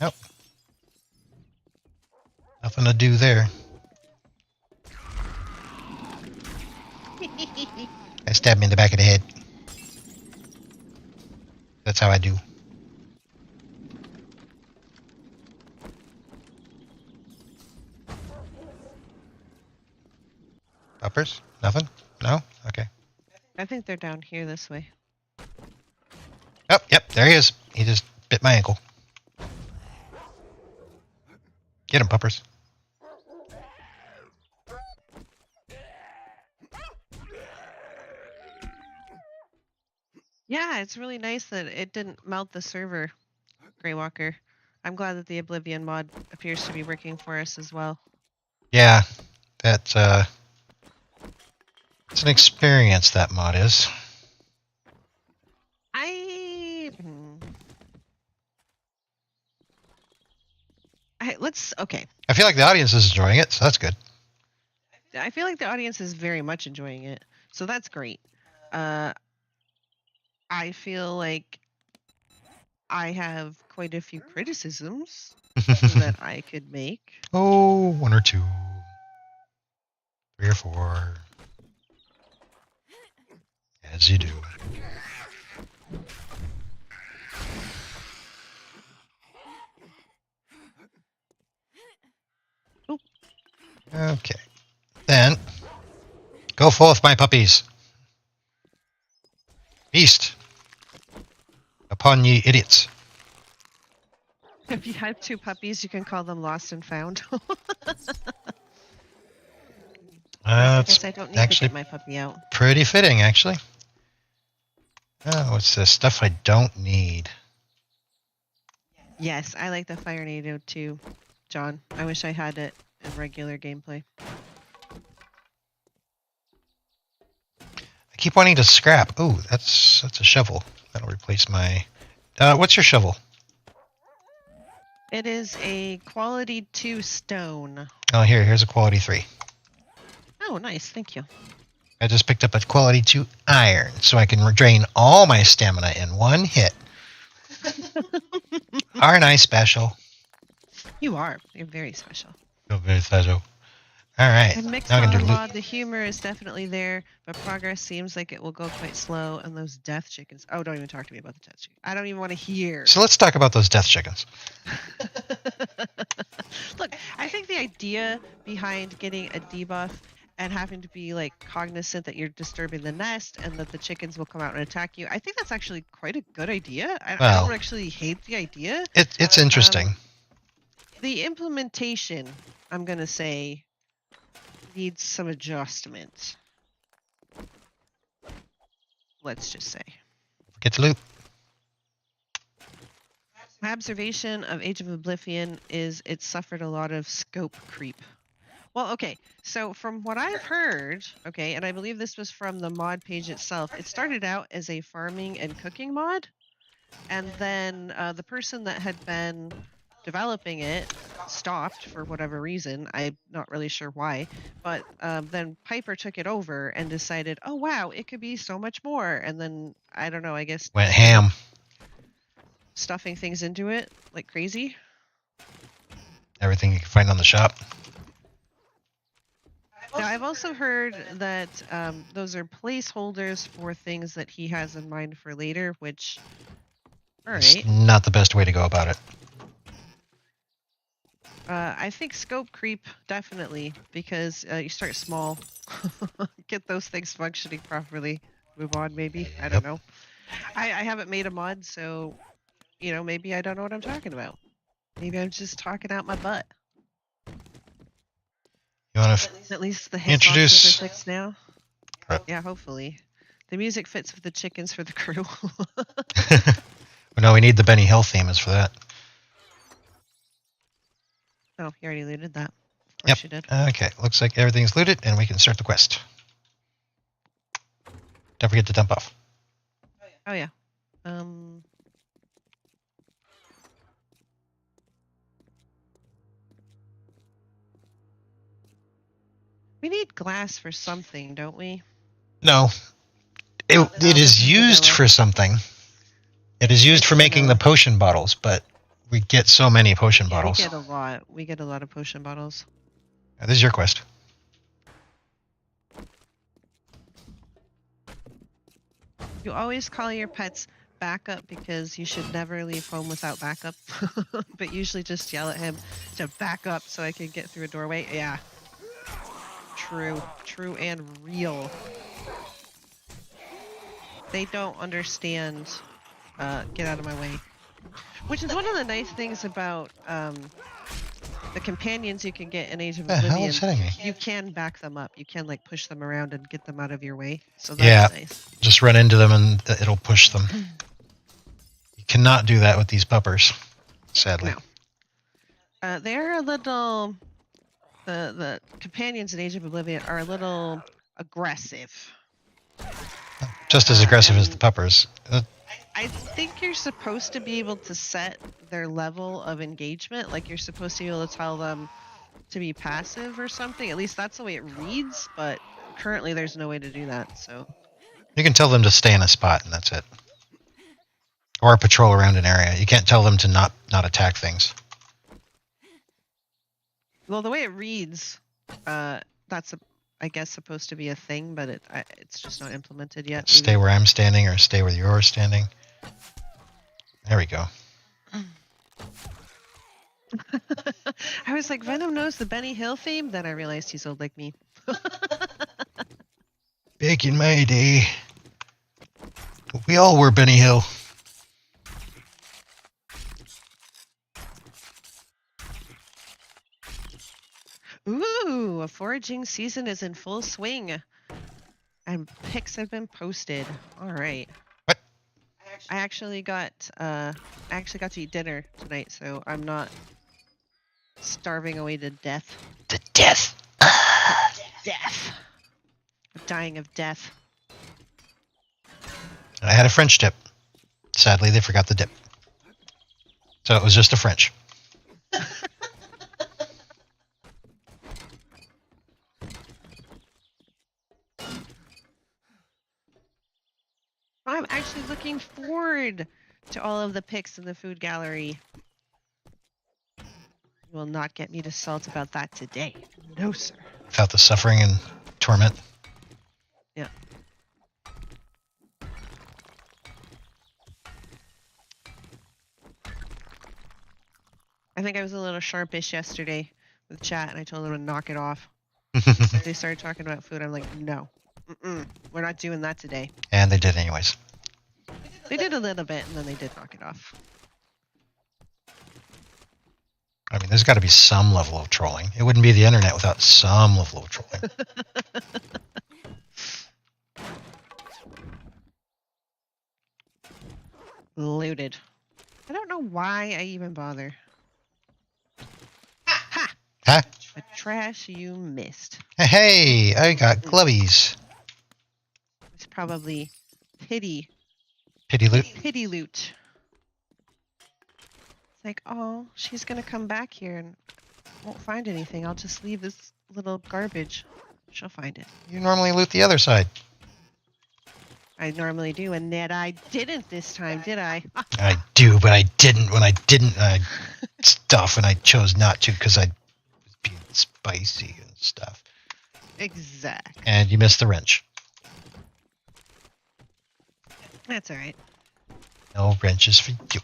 Nope. Nothing to do there. I stabbed me in the back of the head. That's how I do. Uppers? Nothing? No? Okay. I think they're down here this way. Oh, yep, there he is. He just bit my ankle. Get him, puppers. Yeah, it's really nice that it didn't melt the server, Greywalker. I'm glad that the Oblivion mod appears to be working for us as well. Yeah, that's it's an experience, that mod is. Okay. I feel like the audience is enjoying it, so that's good. I feel like the audience is very much enjoying it, so that's great. I feel like I have quite a few criticisms that I could make. Oh, 1 or 2. 3 or 4. As you do. Oop. Okay. Then, go forth, my puppies. Feast upon ye idiots. If you have 2 puppies, you can call them lost and found. I That's guess I don't need to actually get my puppy out. pretty fitting, actually. Oh, what's this? Stuff I don't need. Yes, I like the Fire Nado too, John. I wish I had it in regular gameplay. I keep wanting to scrap. Oh, that's a shovel. That'll replace my... what's your shovel? It is a quality 2 stone. Oh, here's a quality 3. Oh, nice. Thank you. I just picked up a quality 2 iron, so I can drain all my stamina in one hit. Aren't I special? You are. You're very special. Oh, very special. All right. And mixed Now I can do on loot. mod, the humor is definitely there, but progress seems like it will go quite slow. And those death chickens. Oh, don't even talk to me about the death chickens. I don't even want to hear. So let's talk about those death chickens. Look, I think the idea behind getting a debuff and having to be like cognizant that you're disturbing the nest and that the chickens will come out and attack you, I think that's actually quite a good idea. I don't actually hate the idea. It's interesting. The implementation, I'm going to say, needs some adjustment. Let's just say. Get to loot. My observation of Age of Oblivion is it suffered a lot of scope creep. Well, okay, so from what I've heard, okay, and I believe this was from the mod page itself, it started out as a farming and cooking mod, and then the person that had been developing it stopped for whatever reason. I'm not really sure why, but then Piper took it over and decided, oh wow, it could be so much more, and then, I don't know, I guess... Went ham. Stuffing things into it like crazy. Everything you can find on the shop. Now, I've also heard that those are placeholders for things that he has in mind for later, which, all right. It's not the best way to go about it. I think scope creep, definitely, because you start small. Get those things functioning properly. Move on, maybe. I don't know. I haven't made a mod, so, you know, maybe I don't know what I'm talking about. Maybe I'm just talking out my butt. You want to At least the introduce... hitboxes are fixed now. Yeah, hopefully. The music fits with the chickens for the crew. Well, no, we need the Benny Hill theme is for that. Oh, you already looted that. Of Yep. course you did. Okay, looks like everything's looted, and we can start the quest. Don't forget to dump off. Oh yeah. We need glass for something, don't we? No. It is used for something. It is used for making the potion bottles, but we get so many potion bottles. We get a lot. We get a lot of potion bottles. This is your quest. You always call your pets backup because you should never leave home without backup. But usually just yell at him to back up so I can get through a doorway. Yeah. True and real. They don't understand. Get out of my way. Which is one of the nice things about the companions you can get in Age of The hell Oblivion. is hitting me? You can back them up. You can like push them around and get them out of your way. So that's Yeah. nice. Just run into them and it'll push them. You cannot do that with these puppers, sadly. No. They're a little. The companions in Age of Oblivion are a little aggressive. Just as aggressive as the puppers. I think you're supposed to be able to set their level of engagement. Like you're supposed to be able to tell them to be passive or something. At least that's the way it reads. But currently, there's no way to do that. So You can tell them to stay in a spot, and that's it. Or patrol around an area. You can't tell them to not attack things. well, the way it reads, that's I guess supposed to be a thing, but it's just not implemented yet. Stay where I'm standing, or stay where you're standing. There we go. I was like, Venom knows the Benny Hill theme. Then I realized he's old like me. Back in my day, we all were Benny Hill. Ooh, a foraging season is in full swing. And pics have been posted. All right. What? I actually got to eat dinner tonight, so I'm not starving away to death. To death. Death. I'm dying of death. I had a French dip. Sadly, they forgot the dip. So it was just a French. I'm actually looking forward to all of the pics in the food gallery. You will not get me to salt about that today. No, sir. Without the suffering and torment. Yeah. I think I was a little sharpish yesterday with chat, and I told them to knock it off. They started talking about food. I'm like, no. We're not doing that today. And they did anyways. They did a little bit, and then they did knock it off. I mean, there's got to be some level of trolling. It wouldn't be the internet without some level of trolling. Looted. I don't know why I even bother. Ha! Huh? A trash you missed. Hey, I got glovies. It's probably pity Pity loot. Pity loot. It's like, oh, she's gonna come back here and won't find anything. I'll just leave this little garbage. She'll find it. You normally loot the other side. I normally do, and yet I didn't this time, did I? I do, but I didn't when I didn't stuff, and I chose not to because I was being spicy and stuff. Exactly. And you missed the wrench. That's all right. No wrenches for you.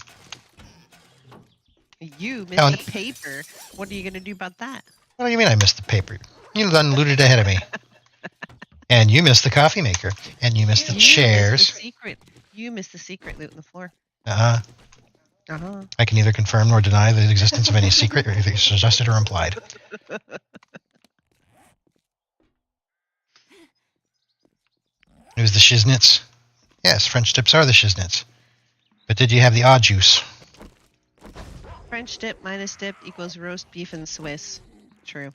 You missed Oh, the paper. What are you gonna do about that? What do you mean I missed the paper? You done looted ahead of me. And you missed the coffee maker. And you missed the chairs. Missed the secret. You missed the secret loot on the floor. Uh-huh. Uh-huh. I can neither confirm nor deny the existence of any secret, or if it's suggested or implied. It was the shiznits. Yes, French dips are the shiznits. But did you have the odd juice? French dip minus dip equals roast beef and Swiss. True.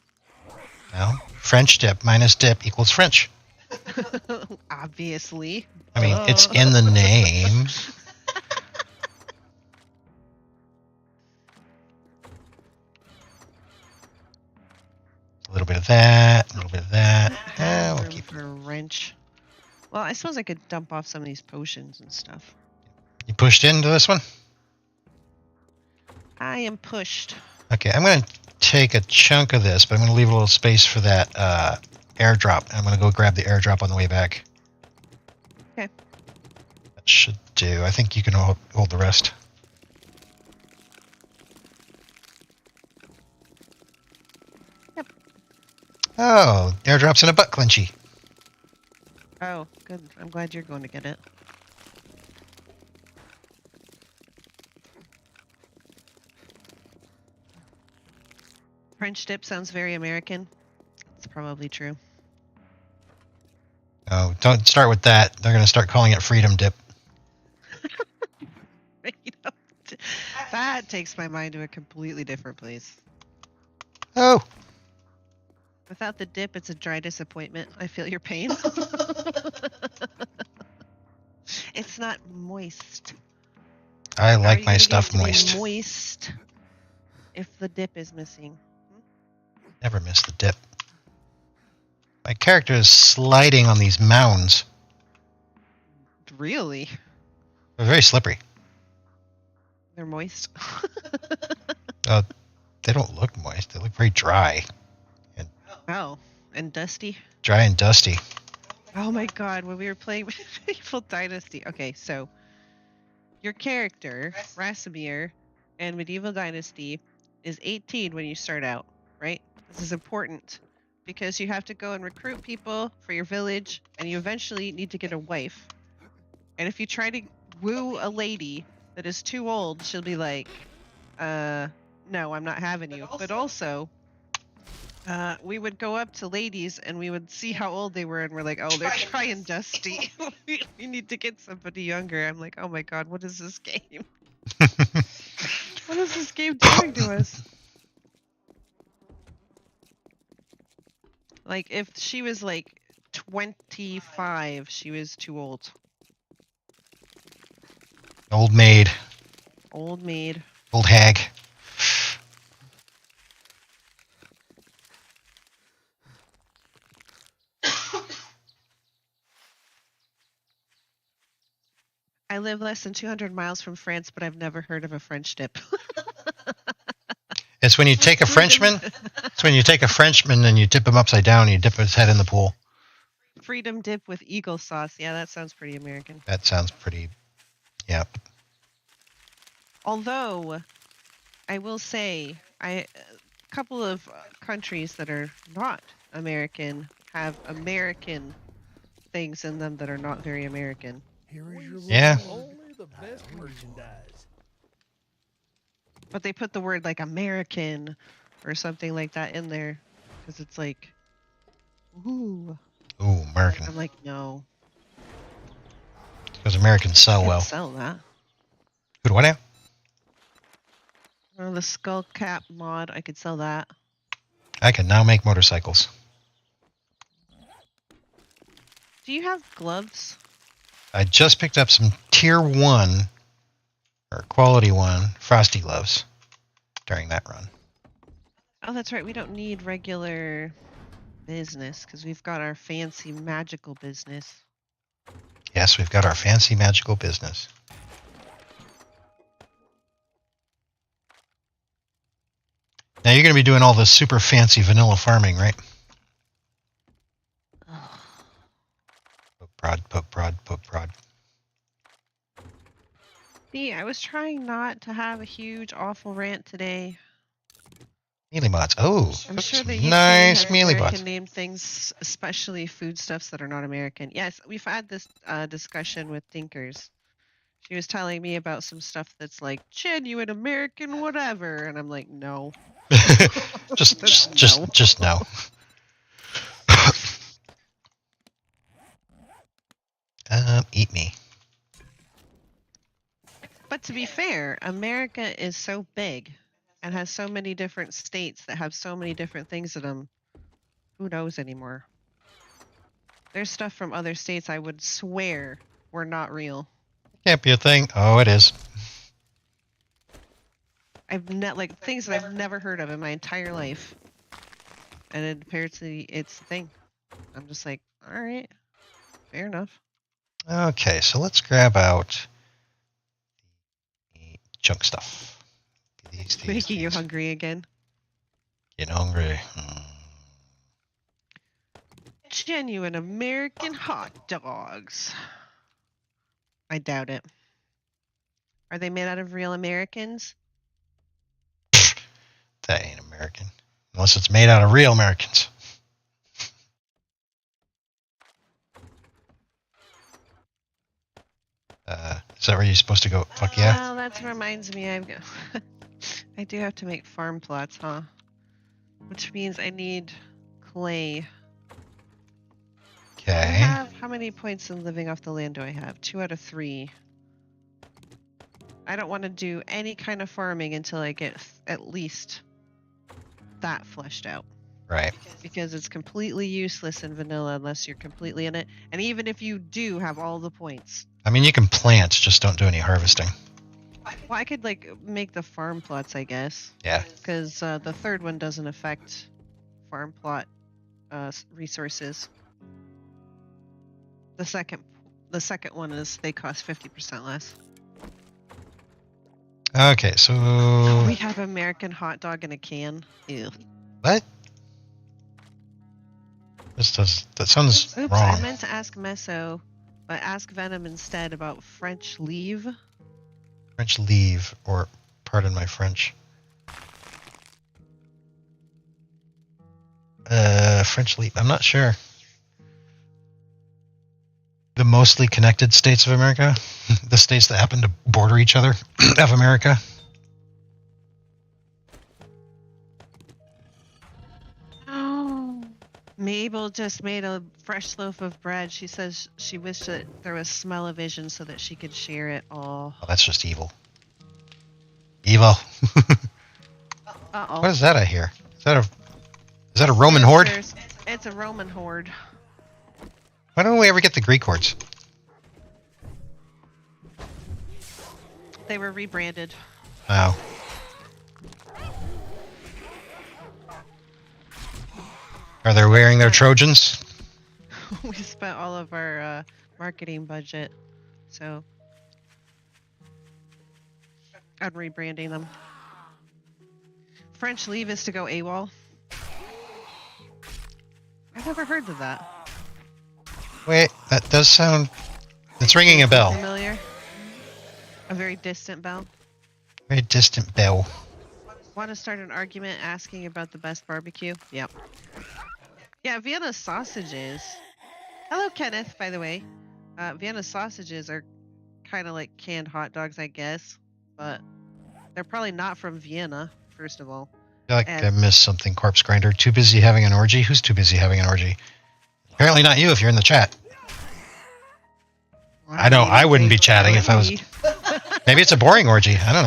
No. French dip minus dip equals French. Obviously. I mean, it's in the name. A little bit of that, a little bit of that. We'll Room keep for a wrench. Well, I suppose I could dump off some of these potions and stuff. You pushed into this one? I am pushed. Okay, I'm going to take a chunk of this, but I'm going to leave a little space for that airdrop. I'm going to go grab the airdrop on the way back. Okay. That should do. I think you can hold the rest. Yep. Oh, airdrops in a butt clenchy. Oh, good. I'm glad you're going to get it. French dip sounds very American. It's probably true. Oh, don't start with that. They're going to start calling it freedom dip. You know, that takes my mind to a completely different place. Oh, Without the dip, it's a dry disappointment. I feel your pain. It's not moist. I How are like you my gonna get stuff it to be moist. moist if the dip is missing. Never miss the dip. My character is sliding on these mounds. Really? They're very slippery. They're moist. They don't look moist. They look very dry. Oh, and dusty. Dry and dusty. Oh my god, when we were playing Medieval Dynasty. Okay, so your character, Rasimir, in Medieval Dynasty is 18 when you start out, right? This is important because you have to go and recruit people for your village and you eventually need to get a wife. And if you try to woo a lady that is too old, she'll be like, no, I'm not having you. But also, we would go up to ladies and we would see how old they were and we're like, oh, they're dry and dusty. We need to get somebody younger. I'm like, oh my god, what is this game? What is this game doing to us? Like, if she was like 25, she was too old. Old maid. Old maid. Old hag. I live less than 200 miles from France, but I've never heard of a French dip. It's when you take a Frenchman. It's when you take a Frenchman and you dip him upside down and you dip his head in the pool. Freedom dip with eagle sauce. Yeah, that sounds pretty American. That sounds pretty. Yep. Although, I will say, a couple of countries that are not American have American things in them that are not very American. Here is your Yeah. reward. Only the best merchandise. But they put the word like American or something like that in there because it's like, ooh. Ooh, American. I'm like, no. Because Americans sell Can't well. sell that. Who do I now? Oh, the skull cap mod, I could sell that. I can now make motorcycles. Do you have gloves? I just picked up some tier 1 or quality 1 frosty gloves during that run. Oh, that's right. We don't need regular business because we've got our fancy magical business. Yes, we've got our fancy magical business. Now you're going to be doing all the super fancy vanilla farming, right? Poke prod, poke prod, poke prod. See, I was trying not to have a huge, awful rant today. Mealy mods. Oh, I'm sure the UK nice has mealy American mods. named things, especially foodstuffs that are not American. Yes, we've had this discussion with Tinkers. She was telling me about some stuff that's like genuine American whatever, and I'm like, no. just no. Eat me. But to be fair, America is so big and has so many different states that have so many different things in them. Who knows anymore? There's stuff from other states I would swear were not real. Can't be a thing. Oh, it is. Like things that I've never heard of in my entire life. And it apparently it's a thing. I'm just like, all right, fair enough. Okay, so let's grab out the junk stuff. Making you hungry again. Getting hungry. Genuine American hot dogs. I doubt it. Are they made out of real Americans? That ain't American. Unless it's made out of real Americans. Is that where you're supposed to go? Fuck yeah. Well, that reminds me, I do have to make farm plots, huh? Which means I need clay. I Okay. have, how many points in living off the land do I have? 2 out of 3. I don't want to do any kind of farming until I get at least that fleshed out. Right. Because it's completely useless in vanilla unless you're completely in it. And even if you do have all the points. I mean, you can plant, just don't do any harvesting. Well, I could like make the farm plots, I guess. Yeah. Because the third one doesn't affect farm plot resources. The second one is they cost 50% less. Okay, so... We have American hot dog in a can. Ew. What? That sounds Oops, wrong. I meant to ask Meso, but ask Venom instead about French leave. French leave, or pardon my French. French leave, I'm not sure. The mostly connected states of America? The states that happen to border each other of America? Oh. Mabel just made a fresh loaf of bread. She says she wished that there was smell-o-vision so that she could share it all. Oh, that's just evil. Evil. Uh-oh. What is that I hear? Is that a Roman horde? It's a Roman horde. Why don't we ever get the Greek hordes? They were rebranded. Wow. Are they wearing their Trojans? We spent all of our marketing budget, so on rebranding them. French leave is to go AWOL. I've never heard of that. Wait, that does sound... It's ringing a bell. Familiar? A very distant bell. Very distant bell. Want to start an argument asking about the best barbecue? Yep. Yeah, Vienna sausages. Hello, Kenneth, by the way. Vienna sausages are kind of like canned hot dogs, I guess. But they're probably not from Vienna, first of all. I feel like I missed something, Corpse Grinder. Too busy having an orgy? Who's too busy having an orgy? Apparently not you if you're in the chat. Well, I know, mean, I wouldn't they be chatting if I was... would. Maybe it's a boring orgy. I don't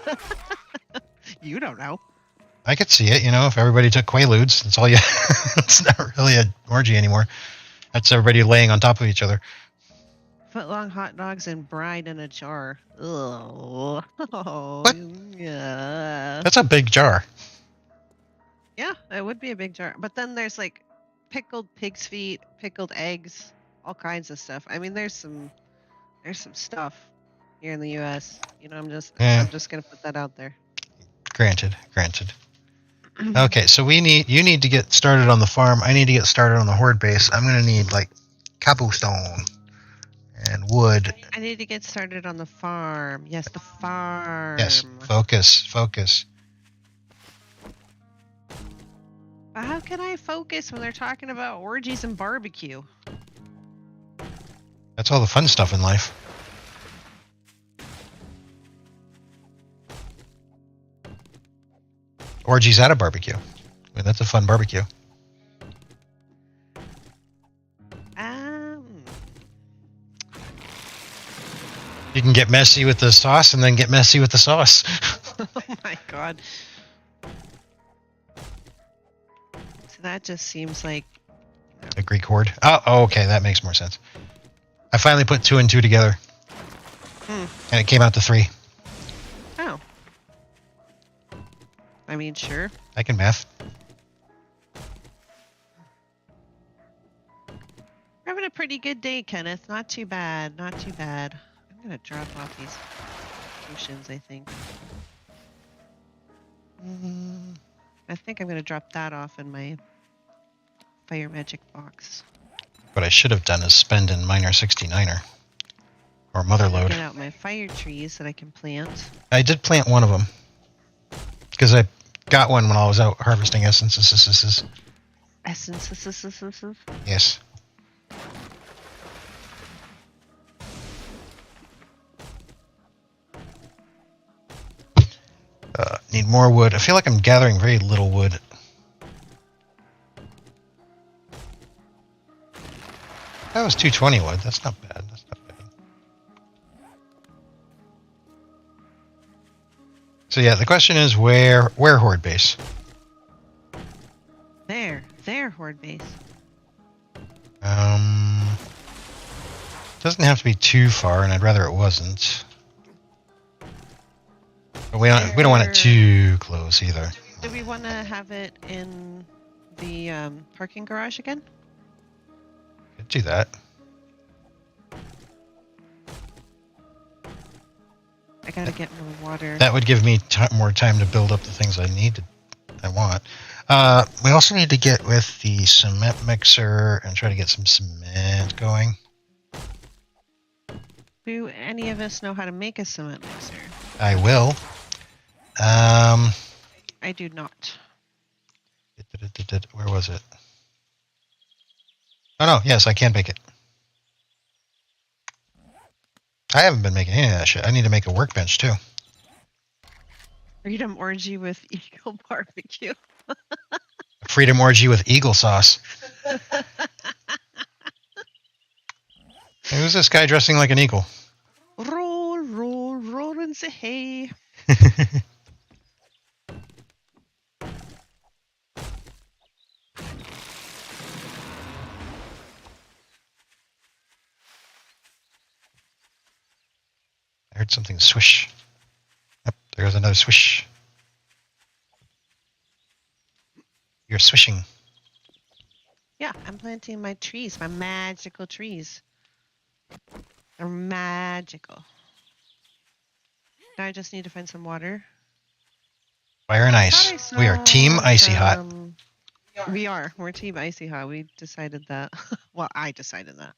know. You don't know. I could see it, you know, if everybody took Quaaludes. That's all you... It's not really an orgy anymore. That's everybody laying on top of each other. Footlong hot dogs and brine in a jar. Ugh. Oh, What? yeah. That's a big jar. Yeah, it would be a big jar. But then there's like pickled pig's feet, pickled eggs, all kinds of stuff. I mean, there's some stuff here in the U.S. You know, I'm just gonna put that out there. Granted. Okay, so you need to get started on the farm. I need to get started on the horde base. I'm gonna need like cobblestone and wood. I need to get started on the farm. Yes, the farm. Yes, focus. But how can I focus when they're talking about orgies and barbecue? That's all the fun stuff in life. Orgies at a barbecue. I mean, that's a fun barbecue. You can get messy with the sauce and then get messy with the sauce. Oh my god. So that just seems like... A Greek horde. Oh, okay, that makes more sense. I finally put 2 and 2 together. And it came out to 3. Oh. I mean, sure. I can math. We're having a pretty good day, Kenneth. Not too bad. Not too bad. I'm gonna drop off these potions, I think. I think I'm gonna drop that off in my fire magic box. What I should have done is spend in Miner 69er. Or Motherlode. Get out my fire trees that I can plant. I did plant one of them. Because I got one when I was out harvesting essences. Essences? Yes. Need more wood. I feel like I'm gathering very little wood. That was 220 wood. That's not bad. That's not bad. So yeah, the question is where horde base? There, horde base. Doesn't have to be too far, and I'd rather it wasn't. But we don't want it too close either. Do we want to have it in the parking garage again? Could do that. I gotta get more water. That would give me more time to build up the things I want. We also need to get with the cement mixer and try to get some cement going. Do any of us know how to make a cement mixer? I will. I do not. Where was it? Oh no, yes, I can make it. I haven't been making any of that shit. I need to make a workbench too. Freedom orgy with Eagle Barbecue. Freedom orgy with eagle sauce. Hey, who's this guy dressing like an eagle? Roll, roll, roll and say hey. I heard something swish. Yep, there goes another swish. You're swishing. Yeah, I'm planting my trees, my magical trees. They're magical. Now I just need to find some water. Fire and ice. We are Team Icy Hot. We are. We're Team Icy Hot. We decided that. Well, I decided that.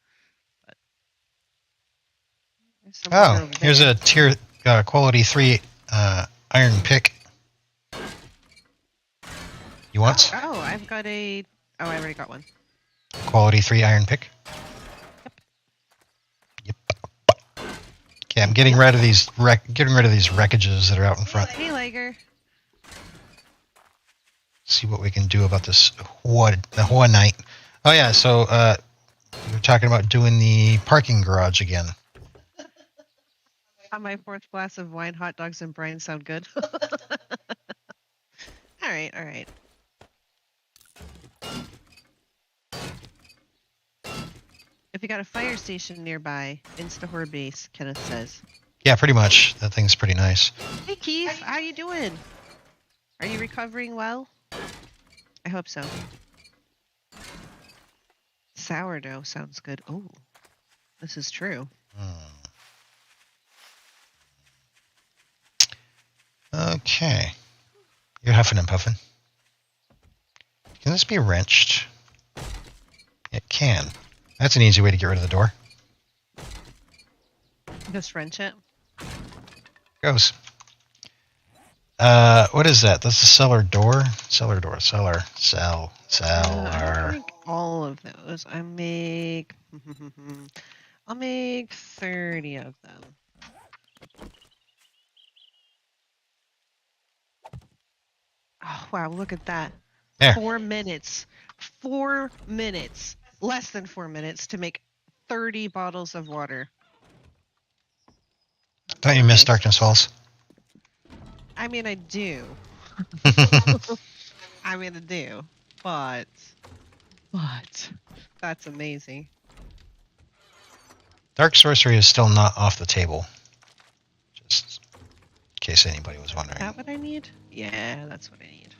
But there's some water Oh, over here's there. a tier quality 3 iron pick. You want Oh, I've got a. Oh, I already got one. quality 3 iron pick? Yep. Okay, I'm getting rid of these wreckages that are out in front. Hey, Liger. See what we can do about this the night. Oh yeah, so we were talking about doing the parking garage again. On my 4th glass of wine, hot dogs and brine sound good. All right, all right. If you got a fire station nearby, insta-horde base, Kenneth says. Yeah, pretty much. That thing's pretty nice. Hey, Keith, how you doing? Are you recovering well? I hope so. Sourdough sounds good. Oh, this is true. Okay. You're huffing and puffing. Can this be wrenched? It can. That's an easy way to get rid of the door. Just wrench it. Goes. What is that? That's the cellar door? Cellar door. Cellar. I Cellar. make all of those. I'll make 30 of them. Oh, wow, look at that. There. 4 minutes. 4 minutes. Less than 4 minutes to make 30 bottles of water. Don't you miss Darkness Falls? I mean, I do. I mean, I do. But that's amazing. Dark Sorcery is still not off the table. Just in case anybody was wondering. Is that what I need? Yeah, that's what I need.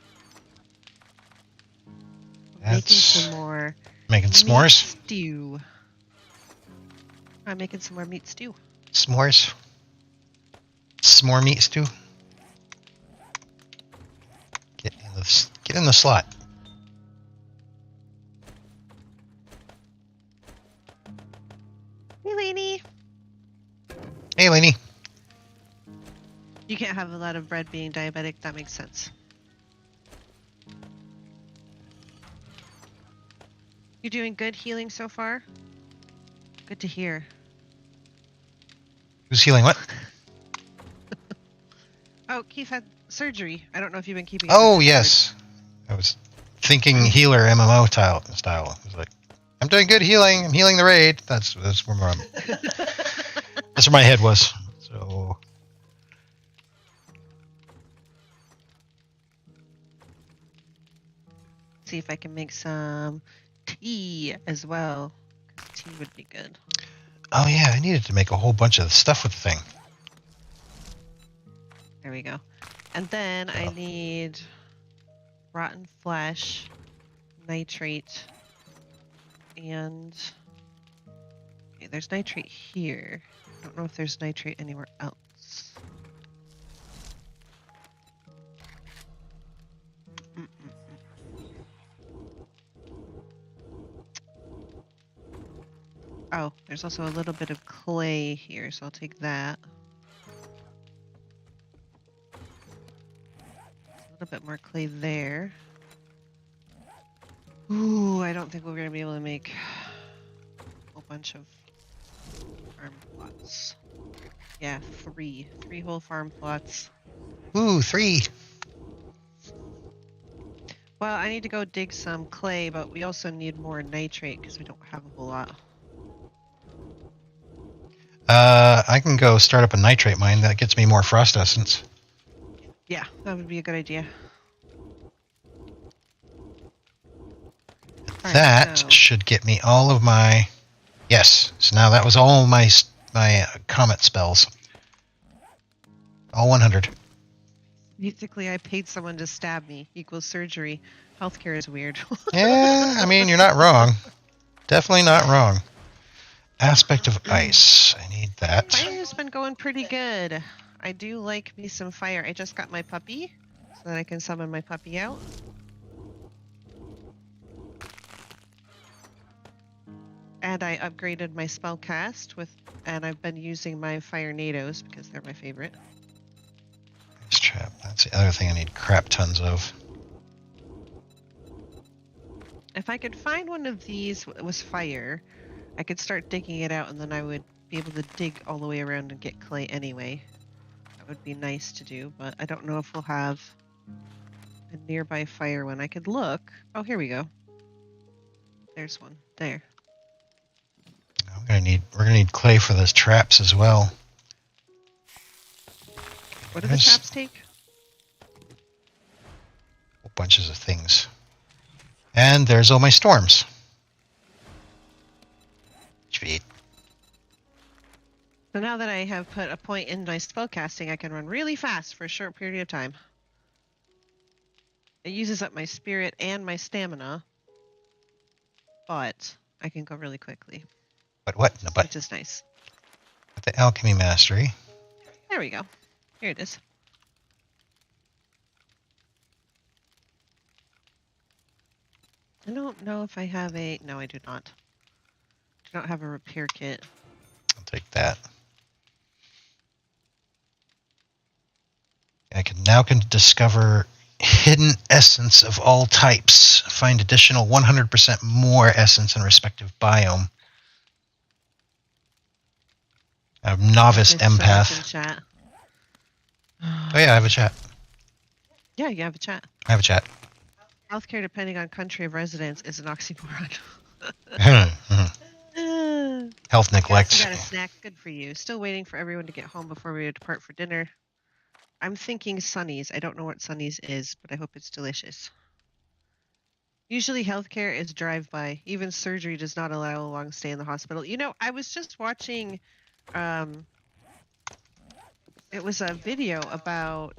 That's Making some more making meat s'mores. stew. I'm making some more meat stew. S'mores. S'more meat stew. Get in the slot. Hey, Lainey. Hey, Lainey. You can't have a lot of bread being diabetic. That makes sense. You doing good healing so far? Good to hear. Who's healing what? Oh, Keith had Surgery. I don't know if you've been keeping up with Oh, Discord. yes. I was thinking healer MMO style. I was like, I'm doing good healing. I'm healing the raid. That's where that's where my head was. So See if I can make some tea as well. 'Cause tea would be good. oh yeah, I needed to make a whole bunch of stuff with the thing. There we go. And then I Oh. need rotten flesh, nitrate, and okay, there's nitrate here. I don't know if there's nitrate anywhere else. Oh, there's also a little bit of clay here, so I'll take that. A little bit more clay there. Ooh, I don't think we're going to be able to make a whole bunch of farm plots. Yeah, three whole farm plots. Ooh, 3. Well, I need to go dig some clay, but we also need more nitrate because we don't have a whole lot. I can go start up a nitrate mine. That gets me more frost essence. Yeah, that would be a good idea. All right, That so should get me all of my. Yes. So now that was all my comet spells. All 100. basically I paid someone to stab me equals surgery. Healthcare is weird. Yeah, I mean, you're not wrong. Definitely not wrong. Aspect of ice. I need that. Fire's been going pretty good. I do like me some fire. I just got my puppy so that I can summon my puppy out. And I upgraded my spell cast and I've been using my fire nados because they're my favorite. Ice trap. That's the other thing I need crap tons of. If I could find one of these with fire, I could start digging it out and then I would be able to dig all the way around and get clay anyway. That would be nice to do, but I don't know if we'll have a nearby fire one. I could look. Oh, here we go. There's one. There. We're gonna need clay for those traps as well. What do the traps take? Whole bunches of things. And there's all my storms. Sweet. So now that I have put a point in my spellcasting, I can run really fast for a short period of time. It uses up my spirit and my stamina, but I can go really quickly. But what? No, but which is nice. the alchemy mastery. There we go. Here it is. I don't know if I have a... No, I do not. I do not have a repair kit. I'll take that. I can discover hidden essence of all types. Find additional 100% more essence in respective biome. A novice It's so much in empath. chat. Oh yeah, I have a chat. Yeah, you have a chat. I have a chat. Healthcare, depending on country of residence, is an oxymoron. Health neglect. You got a snack. Good for you. Still waiting for everyone to get home before we depart for dinner. I'm thinking Sunny's. I don't know what Sunny's is, but I hope it's delicious. Usually healthcare is drive-by. Even surgery does not allow a long stay in the hospital. You know, I was just watching, it was a video about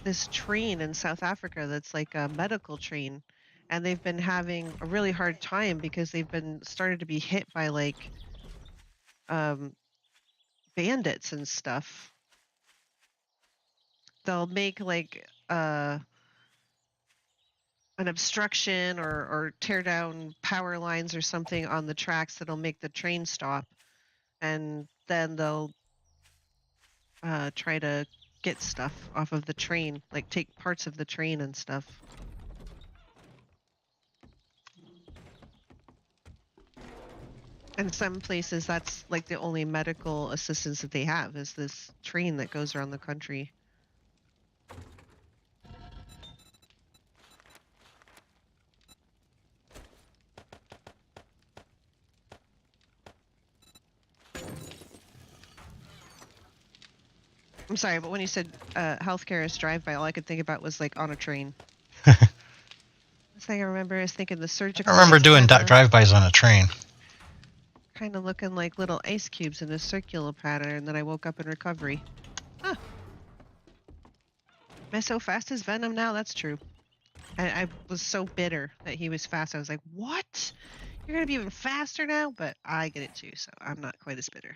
this train in South Africa that's like a medical train. And they've been having a really hard time because they've been started to be hit by like bandits and stuff. They'll make like an obstruction or tear down power lines or something on the tracks that'll make the train stop, and then they'll try to get stuff off of the train, like take parts of the train and stuff. And some places that's like the only medical assistance that they have is this train that goes around the country. I'm sorry, but when you said healthcare is drive-by, all I could think about was like on a train. The thing I remember is thinking the surgical. I remember doing drive-bys on a train. Kind of looking like little ice cubes in a circular pattern, and then I woke up in recovery. Huh. Meso fast as Venom now? That's true. I was so bitter that he was fast. I was like, what? You're going to be even faster now? But I get it too, so I'm not quite as bitter.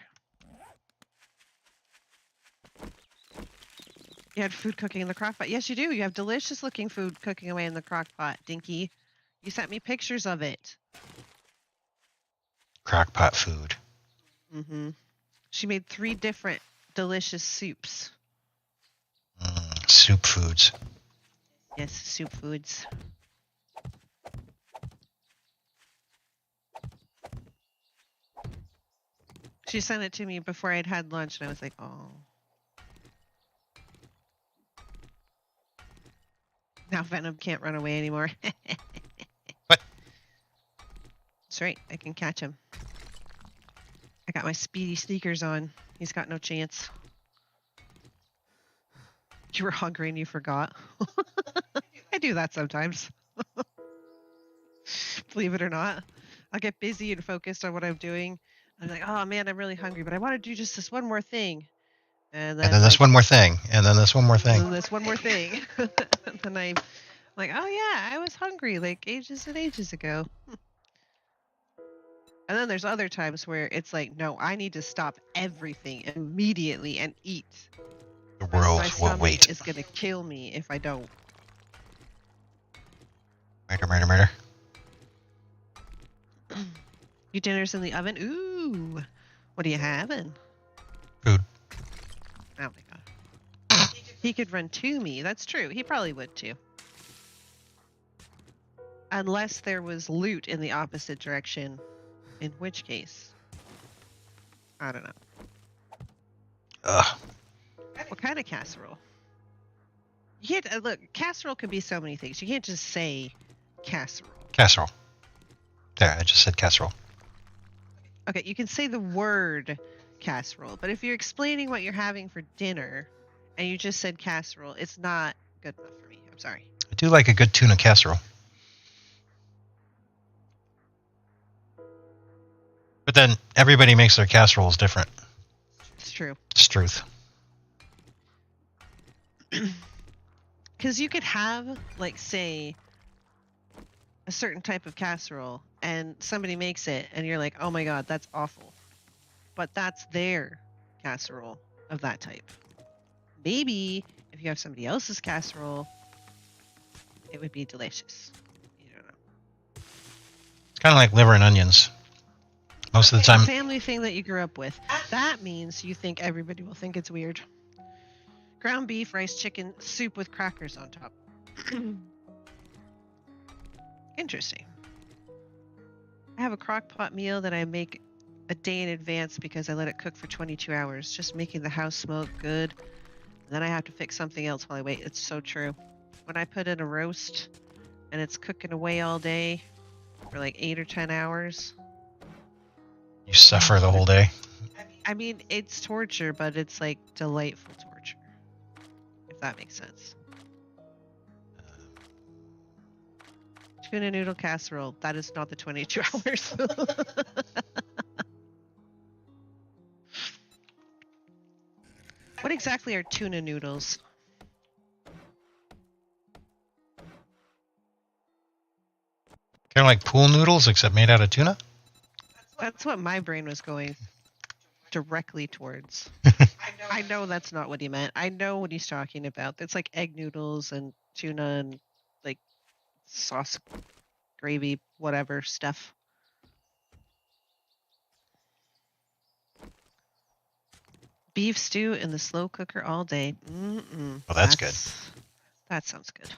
You had food cooking in the crock pot. Yes, you do. You have delicious looking food cooking away in the crock pot, Dinky. You sent me pictures of it. Crock pot food. Mm-hmm. She made 3 different delicious soups. Soup foods. Yes, soup foods. She sent it to me before I'd had lunch, and I was like, oh. Now Venom can't run away anymore. What? That's right, I can catch him. I got my speedy sneakers on. He's got no chance. You were hungry and you forgot. I do that sometimes. Believe it or not. I'll get busy and focused on what I'm doing. I'm like, oh man, I'm really hungry, but I want to do just this one more thing. And then this one more thing. And then this one more thing. And then this one more thing. And then I'm like, oh yeah, I was hungry like ages and ages ago. And then there's other times where it's like, no, I need to stop everything immediately and eat. The world My will stomach wait. is gonna kill me if I don't. Murder. Your dinner's in the oven? Ooh. What are you having? Food. Oh my god. He could run to me. That's true. He probably would too. Unless there was loot in the opposite direction. In which case, I don't know. Ugh. What kind of casserole? You can't, look, casserole can be so many things. You can't just say casserole. Casserole. There, I just said casserole. Okay, you can say the word casserole, but if you're explaining what you're having for dinner and you just said casserole, it's not good enough for me. I'm sorry. I do like a good tuna casserole. But then everybody makes their casseroles different. It's true. It's truth. Because you could have, like, say, a certain type of casserole, and somebody makes it, and you're like, oh my god, that's awful. But that's their casserole of that type. Maybe if you have somebody else's casserole, it would be delicious. You don't know. It's kind of like liver and onions. Most of the time. A family thing that you grew up with. That means you think everybody will think it's weird. Ground beef, rice, chicken, soup with crackers on top. Interesting. I have a crock pot meal that I make a day in advance because I let it cook for 22 hours, just making the house smell good. And then I have to fix something else while I wait. It's so true. When I put in a roast and it's cooking away all day for like 8 or 10 hours. You suffer the whole day. I mean, it's torture, but it's like delightful torture. If that makes sense. Tuna noodle casserole. That is not the 22 hours. What exactly are tuna noodles? Kind of like pool noodles, except made out of tuna? That's what my brain was going directly towards. I know that's not what he meant. I know what he's talking about. It's like egg noodles and tuna and like sauce, gravy, whatever stuff. Beef stew in the slow cooker all day. Well, that's good. That sounds good.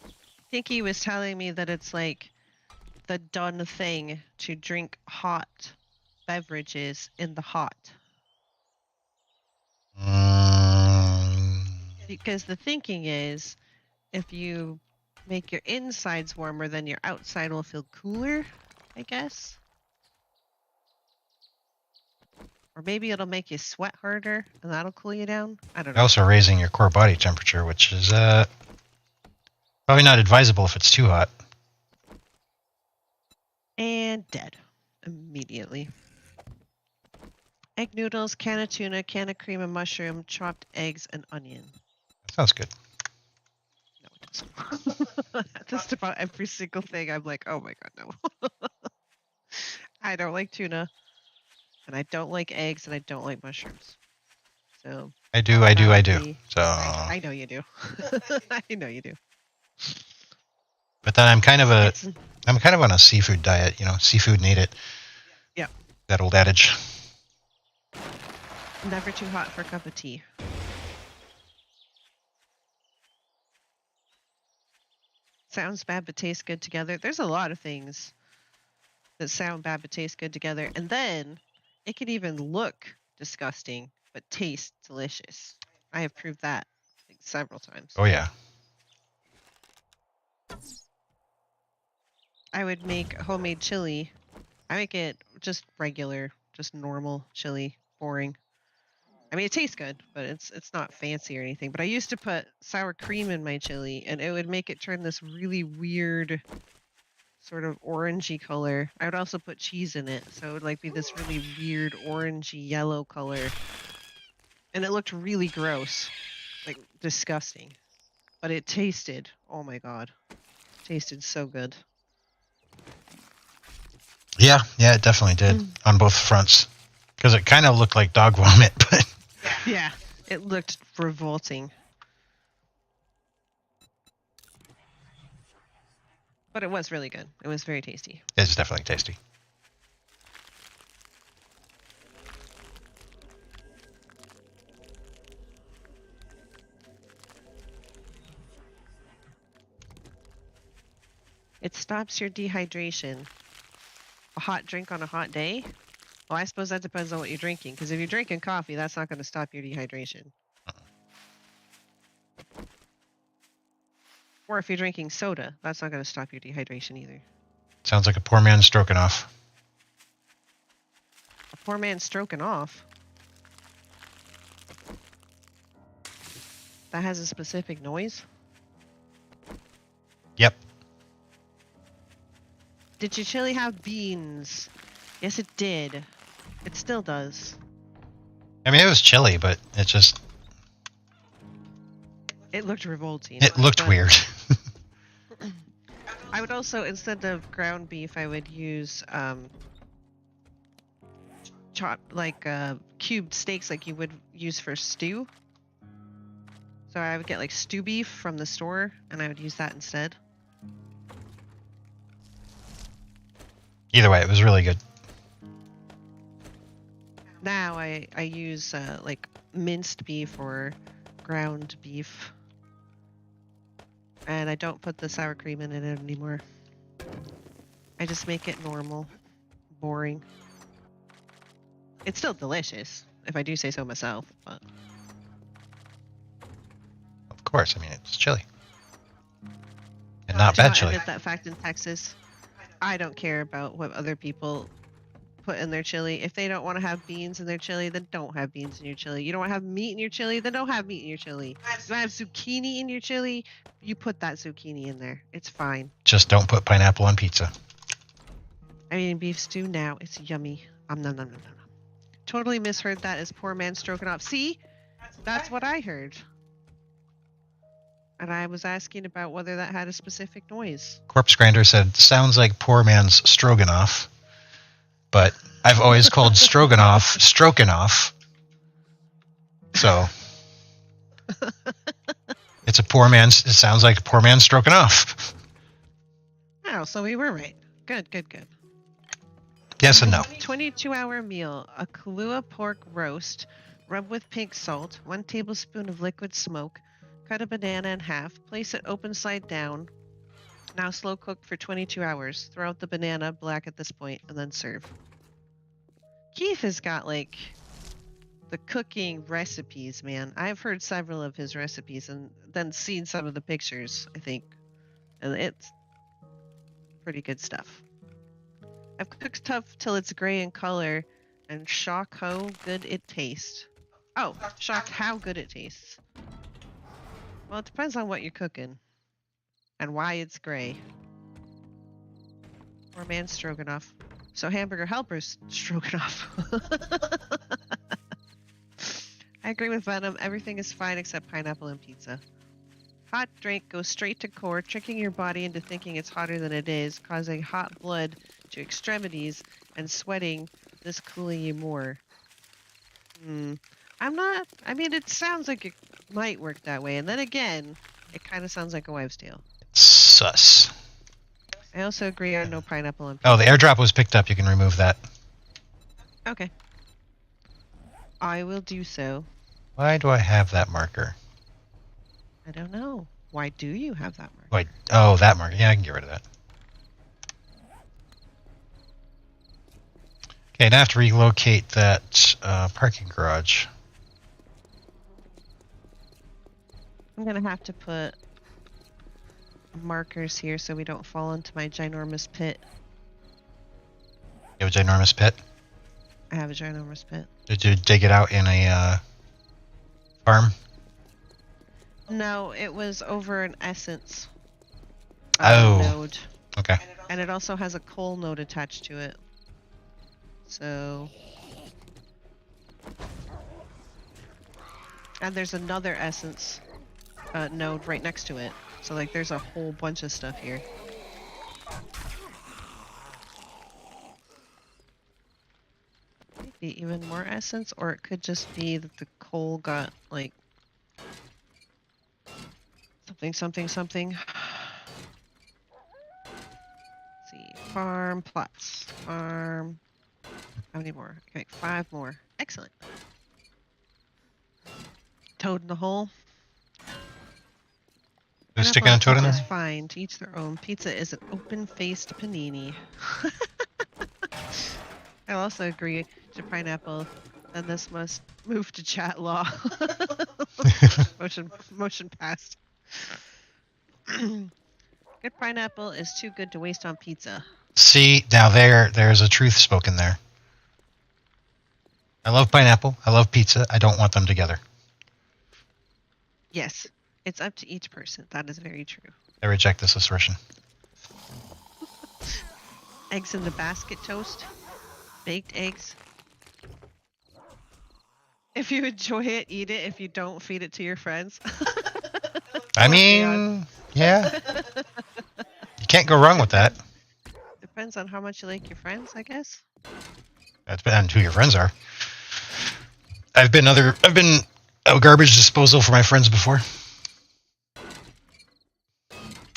I think he was telling me that it's like the done thing to drink hot beverages in the hot. Because the thinking is, if you make your insides warmer, then your outside will feel cooler, I guess. Or maybe it'll make you sweat harder, and that'll cool you down. I don't know. Also raising your core body temperature, which is probably not advisable if it's too hot. And dead. Immediately. Egg noodles, can of tuna, can of cream and mushroom, chopped eggs, and onion. Sounds good. No, it doesn't. Just about every single thing, I'm like, oh my god, no. I don't like tuna, and I don't like eggs, and I don't like mushrooms. So I do. So, I know you do. I know you do. but then I'm kind of on a seafood diet. You know, seafood need it. Yeah. That old adage. Never too hot for a cup of tea. Sounds bad but tastes good together. There's a lot of things that sound bad but taste good together, and then it can even look disgusting but taste delicious. I have proved that like, several times. Oh yeah. I would make homemade chili. I make it just regular, just normal chili, boring. I mean, it tastes good, but it's not fancy or anything. But I used to put sour cream in my chili, and it would make it turn this really weird, sort of orangey color. I would also put cheese in it, so it would like be this really weird orangey yellow color, and it looked really gross, like disgusting. But it tasted, oh my god, tasted so good. Yeah, it definitely did on both fronts, because it kind of looked like dog vomit, but Yeah, it looked revolting. But it was really good. It was very tasty. it's definitely tasty. It stops your dehydration. A hot drink on a hot day? Well, I suppose that depends on what you're drinking, because if you're drinking coffee, that's not going to stop your dehydration. Or if you're drinking soda, that's not going to stop your dehydration either. Sounds like a poor man stroking off. A poor man stroking off. That has a specific noise? Yep. Did your chili have beans? Yes, it did. It still does. I mean, it was chilly, but it just It looked revolting. it looked but weird. I would also, instead of ground beef, I would use cubed steaks like you would use for stew. So I would get like stew beef from the store, and I would use that instead. Either way, it was really good. Now I use like minced beef or ground beef, and I don't put the sour cream in it anymore. I just make it normal, boring. It's still delicious, if I do say so myself, but Of course, I mean it's chili, and not do bad not chili. admit that fact in Texas. I don't care about what other people put in their chili. If they don't want to have beans in their chili, then don't have beans in your chili. You don't want to have meat in your chili, then don't have meat in your chili. You want to have zucchini in your chili, you put that zucchini in there. It's fine. Just don't put pineapple on pizza. I mean, beef stew now. It's yummy. Nom. Totally misheard that as poor man stroking off. See? That's what I heard. And I was asking about whether that had a specific noise. Corpse Grinder said, "Sounds like poor man's stroganoff," but I've always called stroganoff strokanoff. So it's a poor man's. It sounds like a poor man's stroking off. Oh, so we were right. Good. Yes and no. 22-hour meal. A Kahlua pork roast, rub with pink salt, 1 tablespoon of liquid smoke, cut a banana in half, place it open side down. Now slow cook for 22 hours. Throw out the banana, black at this point, and then serve. Keith has got like the cooking recipes, man. I've heard several of his recipes and then seen some of the pictures, I think. And it's pretty good stuff. I've cooked tough till it's gray in color And shock how good it tastes. Oh, shocked how good it tastes. Well, it depends on what you're cooking. And why it's gray. Or man stroganoff. So hamburger helpers stroganoff. I agree with Venom. Everything is fine except pineapple and pizza. Hot drink goes straight to core, tricking your body into thinking it's hotter than it is, causing hot blood to extremities and sweating, this cooling you more. I'm not... I mean, it sounds like it might work that way. And then again, it kind of sounds like a wives' tale. Sus. I also agree on no pineapple and pizza. Oh, the airdrop was picked up. You can remove that. Okay. I will do so. Why do I have that marker? I don't know. Why do you have that mark? Wait. Oh, that marker. Yeah, I can get rid of that. Okay, now I have to relocate that parking garage. I'm going to have to put markers here so we don't fall into my ginormous pit. You have a ginormous pit? I have a ginormous pit. Did you dig it out in a farm? No, it was over an essence node. Okay. And it also has a coal node attached to it. So... And there's another essence node right next to it. So, like, there's a whole bunch of stuff here. Maybe even more essence, or it could just be that the coal got, like... something. Let's see. Farm plots. Farm. How many more? Okay, 5 more. Excellent. Toad in the hole. Who's sticking a toad in It's there? fine. To each their own. Pizza is an open-faced panini. I also agree to pineapple. Then this must move to chat law. motion passed. Good pineapple is too good to waste on pizza. See, now there's a truth spoken there. I love pineapple. I love pizza. I don't want them together. Yes, it's up to each person. That is very true. I reject this assertion. Eggs in the basket toast. Baked eggs. If you enjoy it, eat it. If you don't, feed it to your friends. I mean, yeah. You can't go wrong with that. Depends on how much you like your friends, I guess. That's on who your friends are. I've been a garbage disposal for my friends before.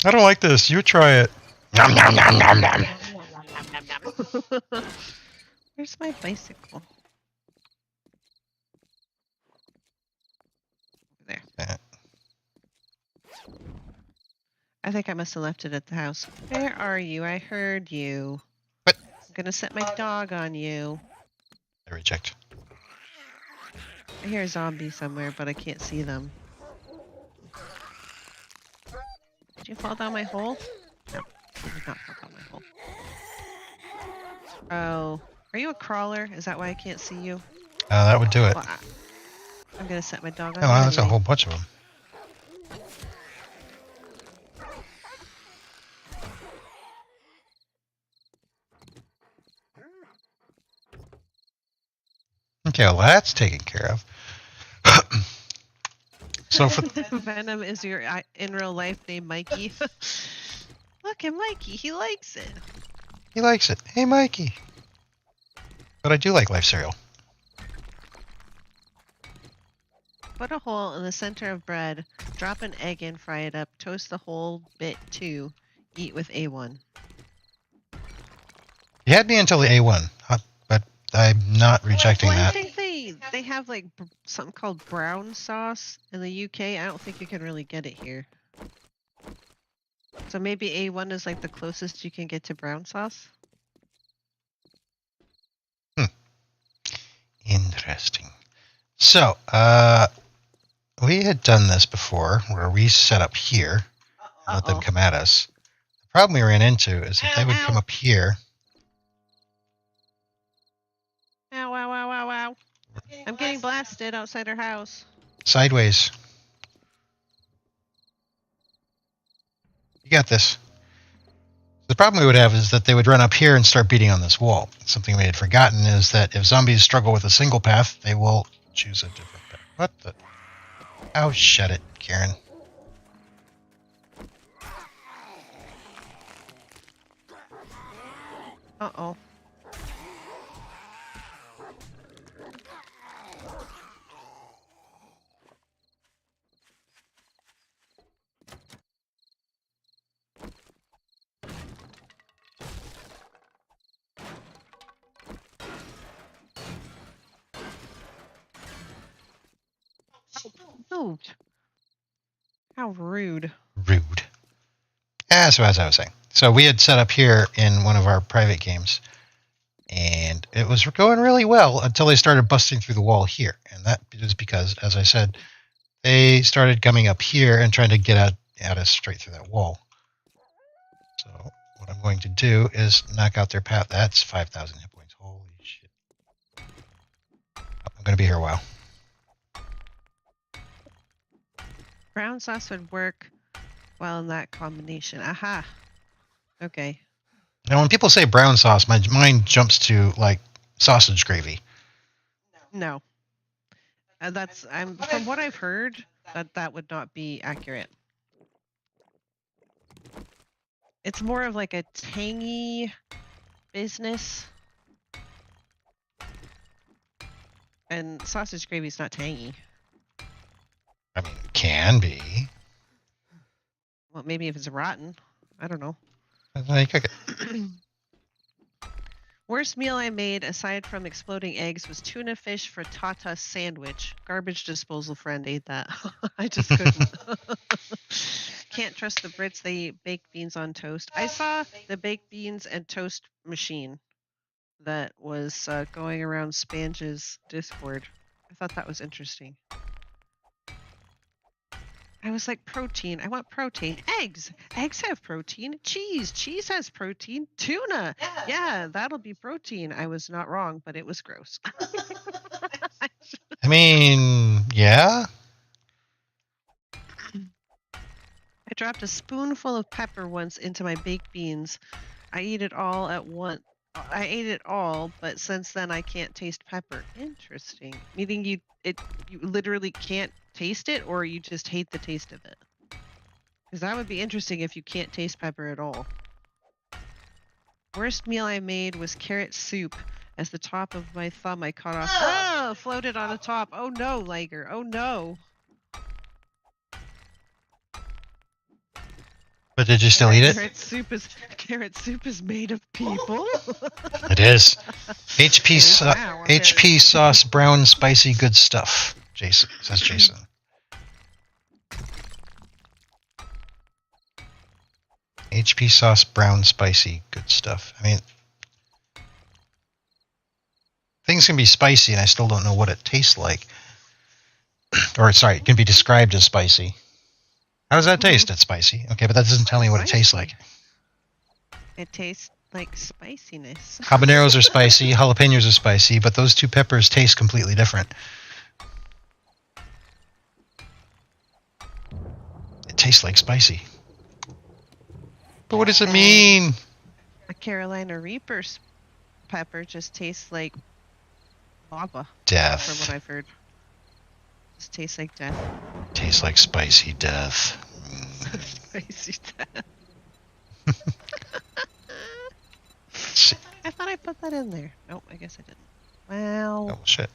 I don't like this. You try it. Nom nom nom nom nom. Where's my bicycle? There. Yeah. I think I must have left it at the house. Where are you? I heard you. What? I'm gonna set my dog on you. I reject. I hear a zombie somewhere, but I can't see them. Did you fall down my hole? No, you did not fall down my hole. Oh, are you a crawler? Is that why I can't see you? That would do it. Well, I'm gonna set my dog on Oh, you wow, that's a anyway. whole bunch of them. Okay, well, that's taken care of. So for Venom is your in real life name Mikey. Look at Mikey, he likes it. he likes it. Hey, Mikey. But I do like life cereal. Put a hole in the center of bread, drop an egg in, fry it up, toast the whole bit too, eat with A1. You had me until the A1, but I'm not rejecting Well, I that. think they have like something called brown sauce in the UK. I don't think you can really get it here. So maybe A1 is like the closest you can get to brown sauce. Interesting. So, we had done this before, where we set up here, and let them come at us. The problem we ran into is that they would come up here. Ow, ow, I'm getting blasted outside our house. Sideways. You got this. The problem we would have is that they would run up here and start beating on this wall. Something we had forgotten is that if zombies struggle with a single path, they will choose a different path. What the? Oh, shut it, Karen. Uh-oh. Moved. How rude. Rude. So as I was saying. So we had set up here in one of our private games, and it was going really well until they started busting through the wall here. And that is because, as I said, they started coming up here and trying to get at us straight through that wall. So what I'm going to do is knock out their path. That's 5,000 hit points. Holy shit. I'm going to be here a while. Brown sauce would work well in that combination. Aha. Okay. Now, when people say brown sauce, my mind jumps to, like, sausage gravy. No. From what I've heard, that would not be accurate. It's more of like a tangy business. And sausage gravy is not tangy. I mean, it can be. Well, maybe if it's rotten. I don't know. Like, okay. Worst meal I made, aside from exploding eggs, was tuna fish frittata sandwich. Garbage disposal friend ate that. I just couldn't. Can't trust the Brits. They eat baked beans on toast. I saw the baked beans and toast machine that was going around Spange's Discord. I thought that was interesting. I was like, protein. I want protein. Eggs. Eggs have protein. Cheese. Cheese has protein. Tuna. Yeah, that'll be protein. I was not wrong, but it was gross. I mean, yeah. I dropped a spoonful of pepper once into my baked beans. I ate it all at once. I ate it all, but since then I can't taste pepper. Interesting. Meaning you literally can't taste it, or you just hate the taste of it. Because that would be interesting if you can't taste pepper at all. Worst meal I made was carrot soup. As the top of my thumb I caught off. Oh, floated on the top. Oh no, Liger. Oh no. But did you still eat it? Carrot soup is made of people. It is. HP Wow, sauce, brown, spicy, good stuff. Jason says Jason. HP sauce, brown, spicy, good stuff. I mean, things can be spicy, and I still don't know what it tastes like. Or sorry, it can be described as spicy. How does that taste? It's spicy. Okay, but that doesn't tell me what it tastes like. It tastes like spiciness. Habaneros are spicy, jalapenos are spicy, but those two peppers taste completely different. It tastes like spicy. But what does it mean? A Carolina Reaper's pepper just tastes like lava. Death. From what I've heard. Just tastes like death. Tastes like spicy death. Spicy death. I thought I put that in there. Nope, I guess I didn't. Well. Oh, shit.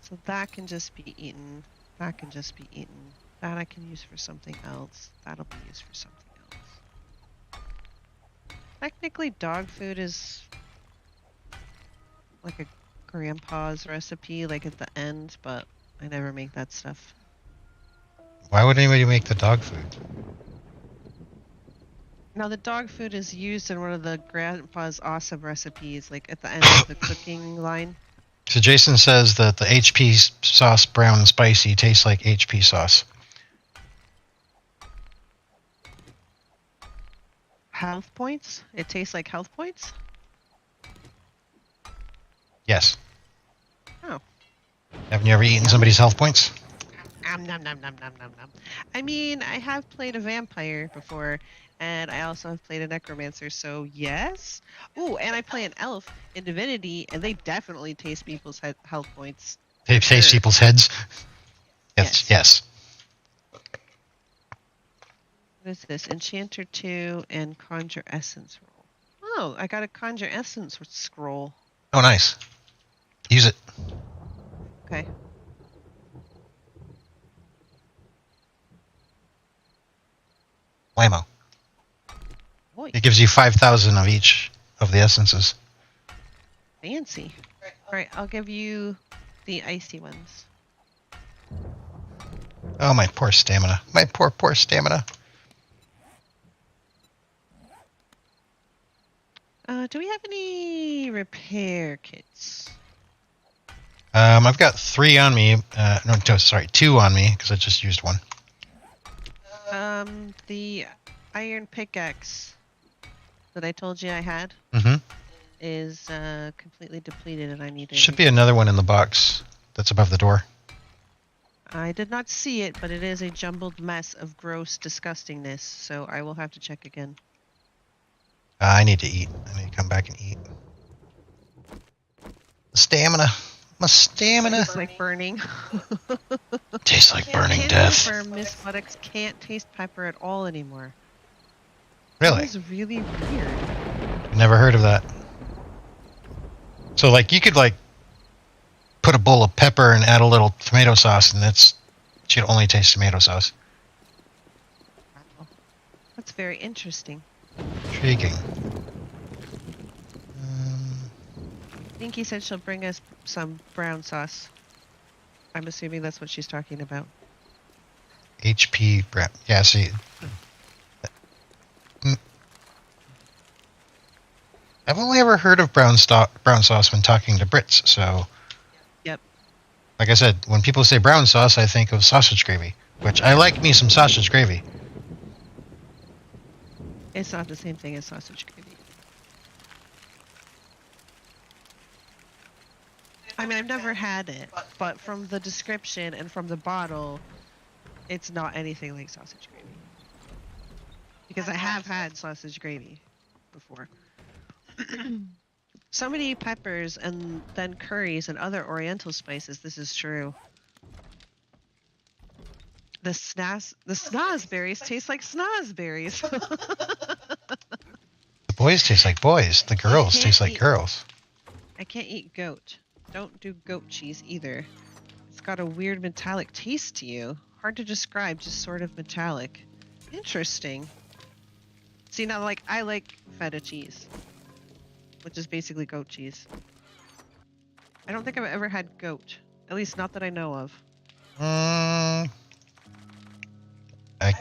So that can just be eaten. That can just be eaten. That I can use for something else. That'll be used for something else. Technically, dog food is like a grandpa's recipe, like at the end, but I never make that stuff. Why would anybody make the dog food? Now, the dog food is used in one of the grandpa's awesome recipes, like at the end of the cooking line. So Jason says that the HP sauce, brown and spicy, tastes like HP sauce. Health points? It tastes like health points? Yes. Oh, Haven't you ever eaten somebody's health points? Nom, nom, nom, nom, nom, nom. I mean, I have played a vampire before, and I also have played a necromancer, so yes. Ooh, and I play an elf in Divinity, and they definitely taste people's health points. They For taste sure. people's heads? Yes. Yes. What is this? Enchanter 2 and Conjure Essence roll. Oh, I got a Conjure Essence scroll. Oh, nice. Use it. Okay. Whammo. Boy, It gives you 5,000 of each of the essences. fancy. All right, I'll give you the icy ones. Oh, my poor stamina. My poor stamina. Do we have any repair kits? I've got 3 on me. No, sorry, 2 on me because I just used one. The iron pickaxe that I told you I had Mm-hmm. is completely depleted, and I need it. Should be another one in the box that's above the door. I did not see it, but it is a jumbled mess of gross disgustingness, so I will have to check again. I need to eat. I need to come back and eat. Stamina. My stamina. It's like burning. Tastes like burning Can't death. confirm Miss Buttocks can't taste pepper at all anymore. Really? That is really weird. Never heard of that. So, like, you could, like, put a bowl of pepper and add a little tomato sauce, and she'd only taste tomato sauce. Wow. That's very interesting. Intriguing. Dinky said she'll bring us some brown sauce. I'm assuming that's what she's talking about. HP brown. Yeah, see. I've only ever heard of brown sauce when talking to Brits, so... Yep. Like I said, when people say brown sauce, I think of sausage gravy, which I like me some sausage gravy. It's not the same thing as sausage gravy. I mean, I've never had it, but from the description and from the bottle, it's not anything like sausage gravy. Because I have had sausage gravy before. So many peppers and then curries and other oriental spices, this is true. The snozberries taste like snozberries. The boys taste like boys. The girls taste like girls. I can't eat goat. Don't do goat cheese either. It's got a weird metallic taste to you. Hard to describe, just sort of metallic. Interesting. See, now, like, I like feta cheese, which is basically goat cheese. I don't think I've ever had goat. At least not that I know of. I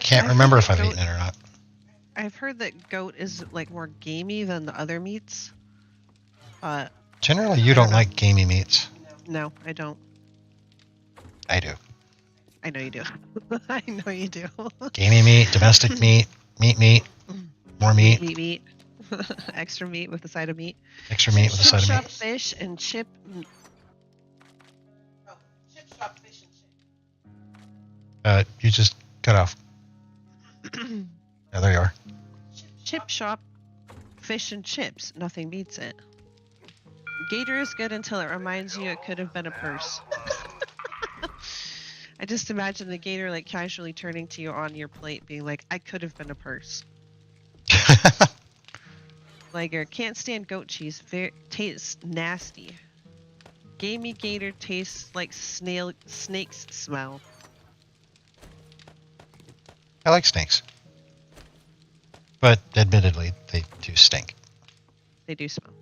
can't remember if I've eaten it or not. I've heard that goat is, like, more gamey than the other meats. But Generally, you don't like gamey meats. no, I don't. I do. I know you do. I know you do. Gamey meat, domestic meat, meat, more meat, Meat. Extra meat with a side of meat. extra meat with a side of Chip shop meat. fish and chip. You just cut off. Yeah, there you are. Chip shop fish and chips. Nothing beats it. Gator is good until it reminds you it could have been a purse. I just imagine the gator like casually turning to you on your plate being like, I could have been a purse. Liger, can't stand goat cheese. Tastes nasty. Gamey gator tastes like snakes smell. I like snakes. But admittedly, they do stink. They do smell.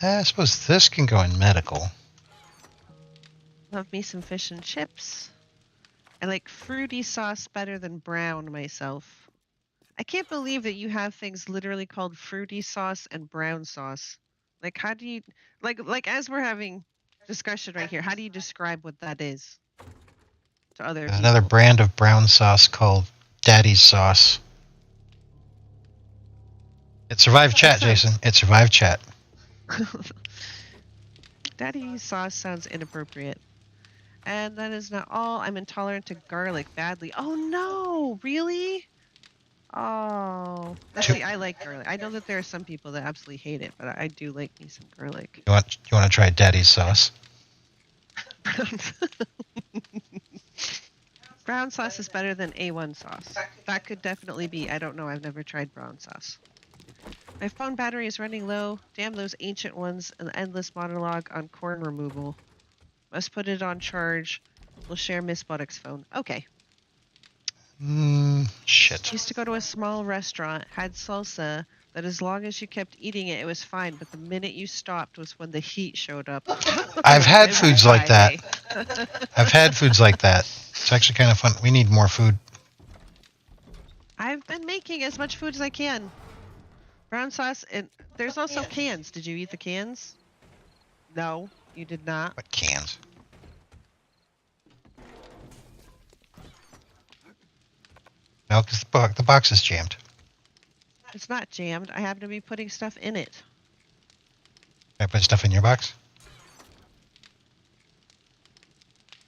I suppose this can go in medical. Love me some fish and chips. I like fruity sauce better than brown myself. I can't believe that you have things literally called fruity sauce and brown sauce. Like, how do you, like as we're having discussion right here, how do you describe what that is to other people? Another brand of brown sauce called Daddy's sauce. It survived chat, Jason. It survived chat. Daddy sauce sounds inappropriate. And that is not all. I'm intolerant to garlic badly. Oh no, really? Oh, let's see. I like garlic. I know that there are some people that absolutely hate it, but I do like me some garlic. You want to try Daddy's sauce? Brown sauce is better than A1 sauce. That could definitely be. I don't know. I've never tried brown sauce. My phone battery is running low. Damn those ancient ones. An endless monologue on corn removal. Must put it on charge. We'll share Miss Buttock's phone. Okay. Shit. Used to go to a small restaurant, had salsa, that as long as you kept eating it, it was fine. But the minute you stopped was when the heat showed up. I've had Every foods like that. Friday. I've had foods like that. It's actually kind of fun. We need more food. I've been making as much food as I can. Brown sauce, and there's also cans. Did you eat the cans? No, you did not. What cans? No, because the box is jammed. It's not jammed. I happen to be putting stuff in it. Can I put stuff in your box?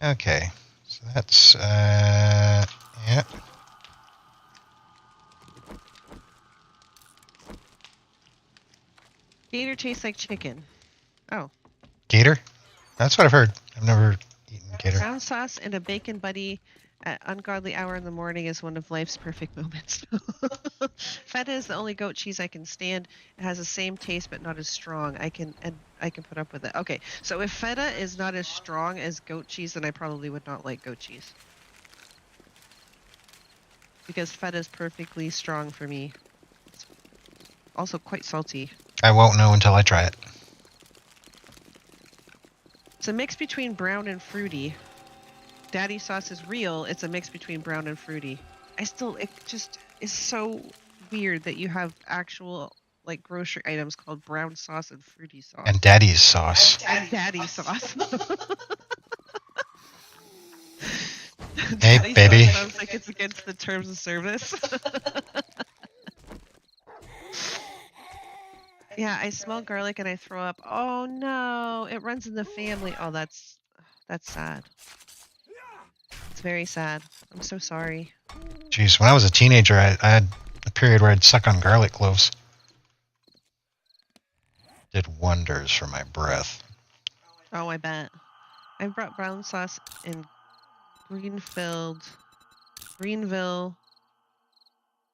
Okay. So that's, yeah. Gator tastes like chicken. Oh. Gator? That's what I've heard. I've never eaten gator. Brown sauce and a bacon buddy at ungodly hour in the morning is one of life's perfect moments. Feta is the only goat cheese I can stand. It has the same taste but not as strong. I can put up with it. Okay, so if feta is not as strong as goat cheese, then I probably would not like goat cheese. Because feta is perfectly strong for me. It's also quite salty. I won't know until I try it. It's a mix between brown and fruity. Daddy sauce is real. It's a mix between brown and fruity. It just is so weird that you have actual like grocery items called brown sauce and fruity sauce. And Daddy's sauce. And Daddy sauce. Hey, Daddy baby. Sauce sounds like it's against the terms of service. Yeah, I smell garlic and I throw up. Oh no, it runs in the family. Oh, that's sad. It's very sad. I'm so sorry. Jeez, when I was a teenager, I had a period where I'd suck on garlic cloves. Did wonders for my breath. Oh, I bet. I brought brown sauce in Greenville,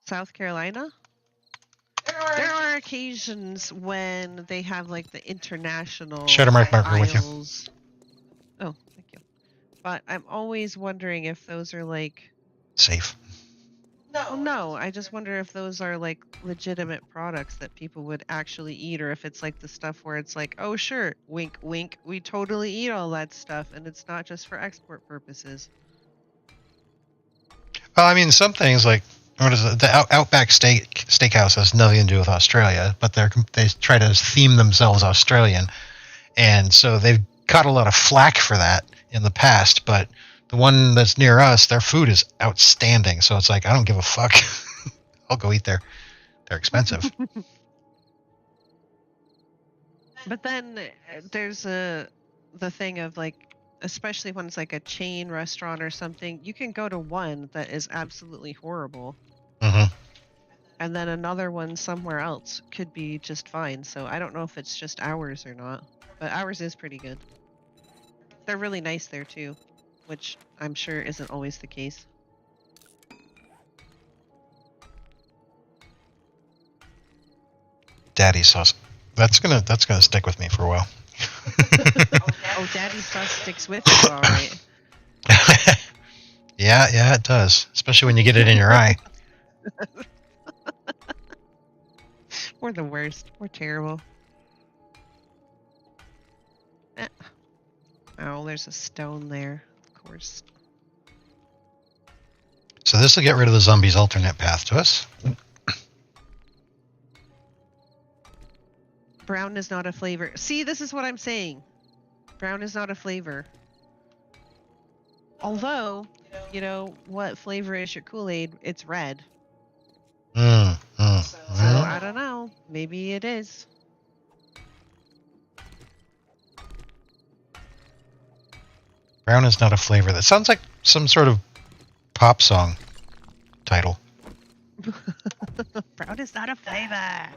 South Carolina. There are occasions when they have like the international Shadow marker with you. aisles. Oh, thank you. But I'm always wondering if those are like Safe. no, I just wonder if those are like legitimate products that people would actually eat, or if it's like the stuff where it's like, oh sure, wink wink, we totally eat all that stuff and it's not just for export purposes. Well, I mean, some things like, what is it? The Outback Steakhouse has nothing to do with Australia, but they try to theme themselves Australian, and so they've caught a lot of flack for that in the past. But the one that's near us, their food is outstanding. So it's like, I don't give a fuck. I'll go eat there. They're expensive. But then there's the thing of like, especially when it's like a chain restaurant or something, you can go to one that is absolutely horrible. Mm-hmm. And then another one somewhere else could be just fine. So I don't know if it's just ours or not. But ours is pretty good. They're really nice there too, which I'm sure isn't always the case. Daddy sauce. That's gonna stick with me for a while. Oh, Daddy sauce sticks with you, all right. Yeah, it does. Especially when you get it in your eye. We're the worst. We're terrible. Oh, there's a stone there. Of course. So this will get rid of the zombies' alternate path to us. Brown is not a flavor. See, this is what I'm saying. Brown is not a flavor. Although, you know, what flavor is your Kool-Aid? It's red. So, I don't know. Maybe it is. Brown is not a flavor. That sounds like some sort of pop song title. Brown is not a flavor.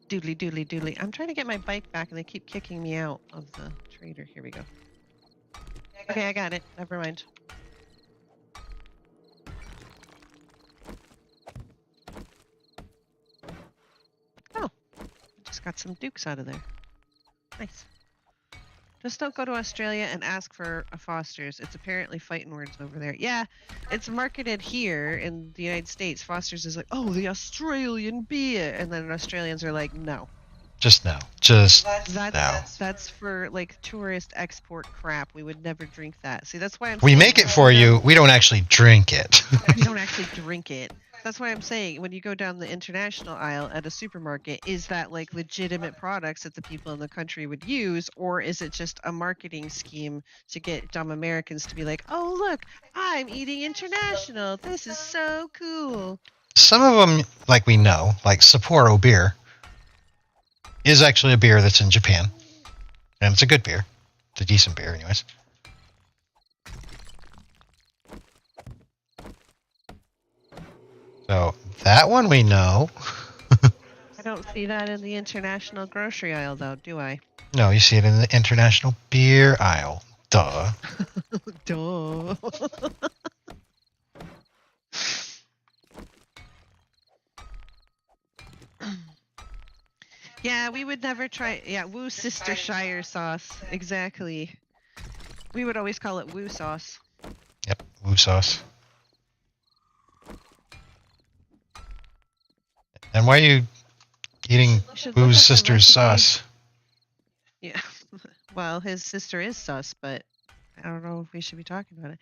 Doodly doodly doodly. I'm trying to get my bike back and they keep kicking me out of the trader. Here we go. Okay, I got it. Never mind. Oh, I just got some dukes out of there. Nice. Just don't go to Australia and ask for a Foster's. It's apparently fighting words over there. Yeah, it's marketed here in the United States. Foster's is like, oh, the Australian beer. And then Australians are like, no. Just now. Just now. That's for like tourist export crap. We would never drink that. See, that's why I'm We saying make it for you. We don't actually drink it. we don't actually drink it. That's why I'm saying when you go down the international aisle at a supermarket, is that like legitimate products that the people in the country would use, or is it just a marketing scheme to get dumb Americans to be like, oh, look, I'm eating international. This is so cool. Some of them, like we know, like Sapporo beer, is actually a beer that's in Japan. And it's a good beer. It's a decent beer, anyways. So, that one we know. I don't see that in the international grocery aisle, though, do I? No, you see it in the international beer aisle. Duh. Duh. Yeah, we would never try. Yeah, Woo Sistershire sauce. Exactly. We would always call it Woo sauce. Yep, woo sauce. And why are you eating Woo's sister's sauce? Yeah. Well, his sister is sus, but I don't know if we should be talking about it.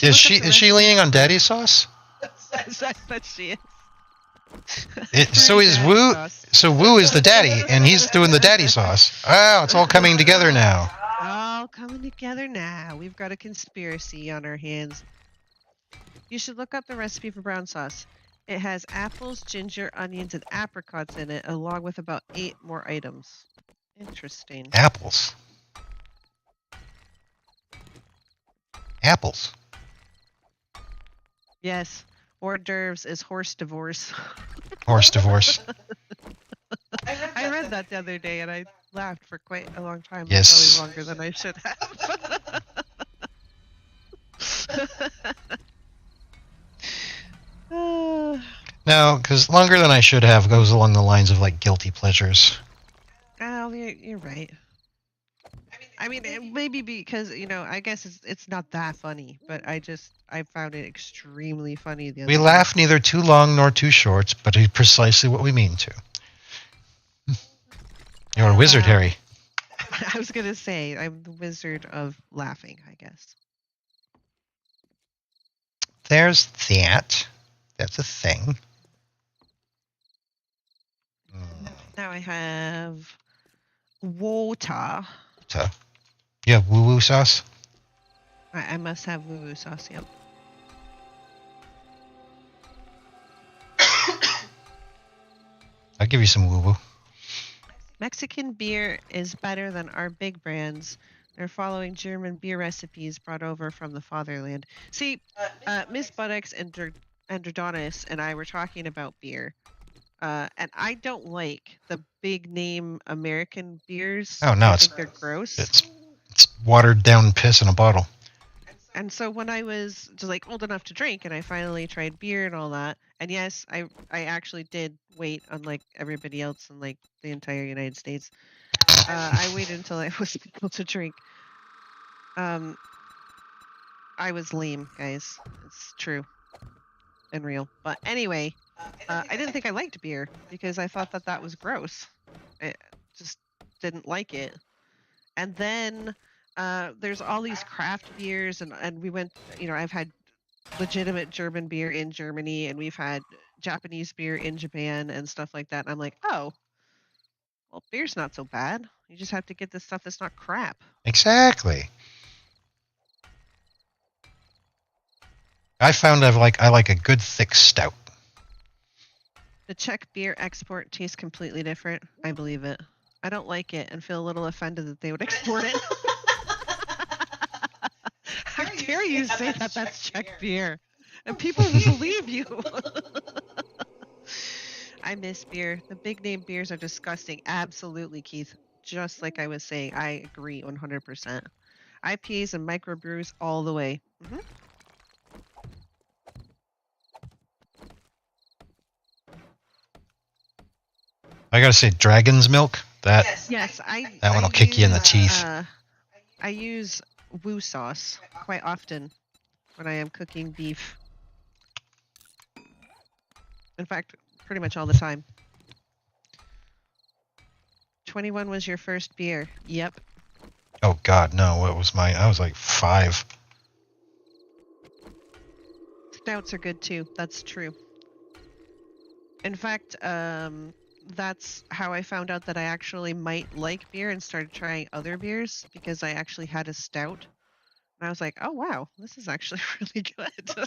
Is she leaning on daddy's sauce? I bet she is. So is Woo. So Woo is the daddy, and he's doing the daddy sauce. Oh, it's all coming together now. All coming together now. We've got a conspiracy on our hands. You should look up the recipe for brown sauce. It has apples, ginger, onions, and apricots in it, along with about 8 more items. Interesting. Apples. Apples. Yes. Hors d'oeuvres is horse divorce. Horse divorce. I read that the other day and I laughed for quite a long time. Yes. Probably longer than I should have. No, because longer than I should have goes along the lines of like guilty pleasures. Oh, you're right. I mean, it maybe because I guess it's not that funny, but I found it extremely funny the other We day. laugh neither too long nor too short, but it's precisely what we mean to. You're a wizard, Harry. I was gonna say I'm the wizard of laughing, I guess. There's that. That's a thing. Now I have water. Yeah, woo-woo sauce. I must have woo-woo sauce, yep. I'll give you some woo-woo. Mexican beer is better than our big brands. They're following German beer recipes brought over from the fatherland. See, Miss Buttocks and Dradonis and I were talking about beer. And I don't like the big name American beers. Oh, no, I think they're gross. It's watered down piss in a bottle. And so when I was just like old enough to drink and I finally tried beer and all that, and yes, I actually did wait, unlike everybody else in like the entire United States. I waited until I was able to drink. I was lame, guys. It's true and real. But anyway, I didn't think I liked beer because I thought that was gross. I just didn't like it. And then there's all these craft beers, and we went, I've had legitimate German beer in Germany, and we've had Japanese beer in Japan and stuff like that. And I'm like, oh, well, beer's not so bad. You just have to get the stuff that's not crap. Exactly. I found I like a good thick stout. The Czech beer export tastes completely different. I believe it. I don't like it and feel a little offended that they would export it. dare you say that that's Czech beer? And people will believe you. I miss beer. The big name beers are disgusting. Absolutely, Keith. Just like I was saying, I agree 100%. IPAs and microbrews all the way. I gotta say, dragon's milk. That Yes, that one will kick you in the teeth. I use woo sauce quite often when I am cooking beef. In fact, pretty much all the time. 21 was your first beer. Yep. Oh God, no! What was mine? I was like 5. Stouts are good too. That's true. In fact, that's how I found out that I actually might like beer and started trying other beers because I actually had a stout. And I was like, oh wow, this is actually really good.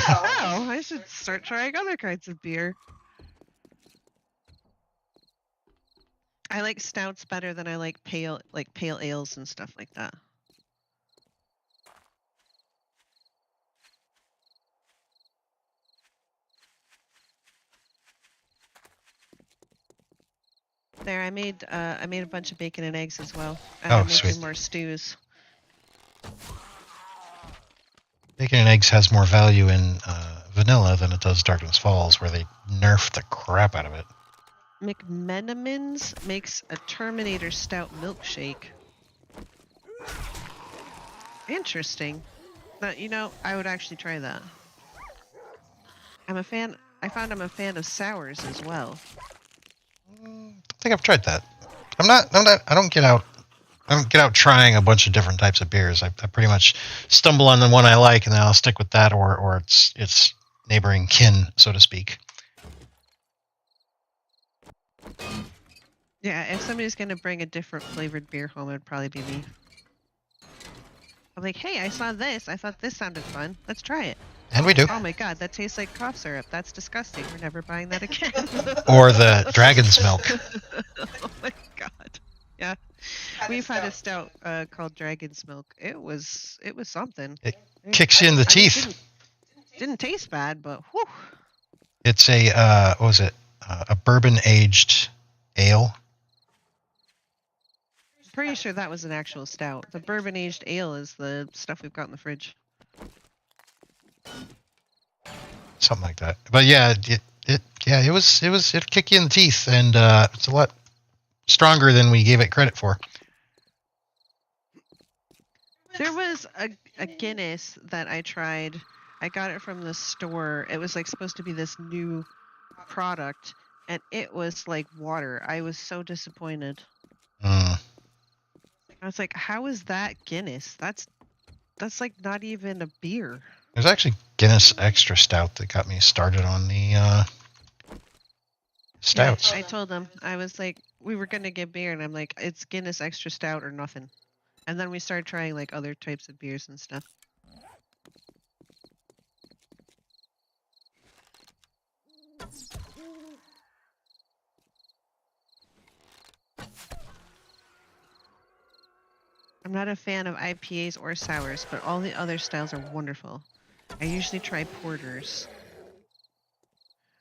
Oh, I should start trying other kinds of beer. I like stouts better than I like pale ales and stuff like that. There, I made a bunch of bacon and eggs as well. And Oh, I'm making sweet. more stews. Bacon and eggs has more value in vanilla than it does Darkness Falls, where they nerf the crap out of it. McMenamins makes a Terminator Stout milkshake. Interesting. But I would actually try that. I found I'm a fan of sours as well. I don't think I've tried that. I don't get out trying a bunch of different types of beers. I pretty much stumble on the one I like, and then I'll stick with that, or its neighboring kin, so to speak. Yeah, if somebody's gonna bring a different flavored beer home, it'd probably be me. I'm like, hey, I saw this. I thought this sounded fun. Let's try it. And we do. Oh my god, that tastes like cough syrup. That's disgusting. We're never buying that again. Or the dragon's milk. Oh my god. Yeah. We've had a stout called Dragon's Milk. It was something. It kicks you in the teeth. Didn't taste bad, but whew. It's a what was it? A bourbon aged ale. Pretty sure that was an actual stout. The bourbon aged ale is the stuff we've got in the fridge. Something like that. But yeah, it'd kick you in the teeth, and it's a lot stronger than we gave it credit for. There was a Guinness that I tried. I got it from the store. It was like supposed to be this new product, and it was like water. I was so disappointed. I was like, how is that Guinness? That's like not even a beer. There's actually Guinness Extra Stout that got me started on the stouts. Yeah, I told them. I was like, we were gonna get beer, and I'm like, it's Guinness Extra Stout or nothing. And then we started trying like other types of beers and stuff. I'm not a fan of IPAs or sours, but all the other styles are wonderful. I usually try porters.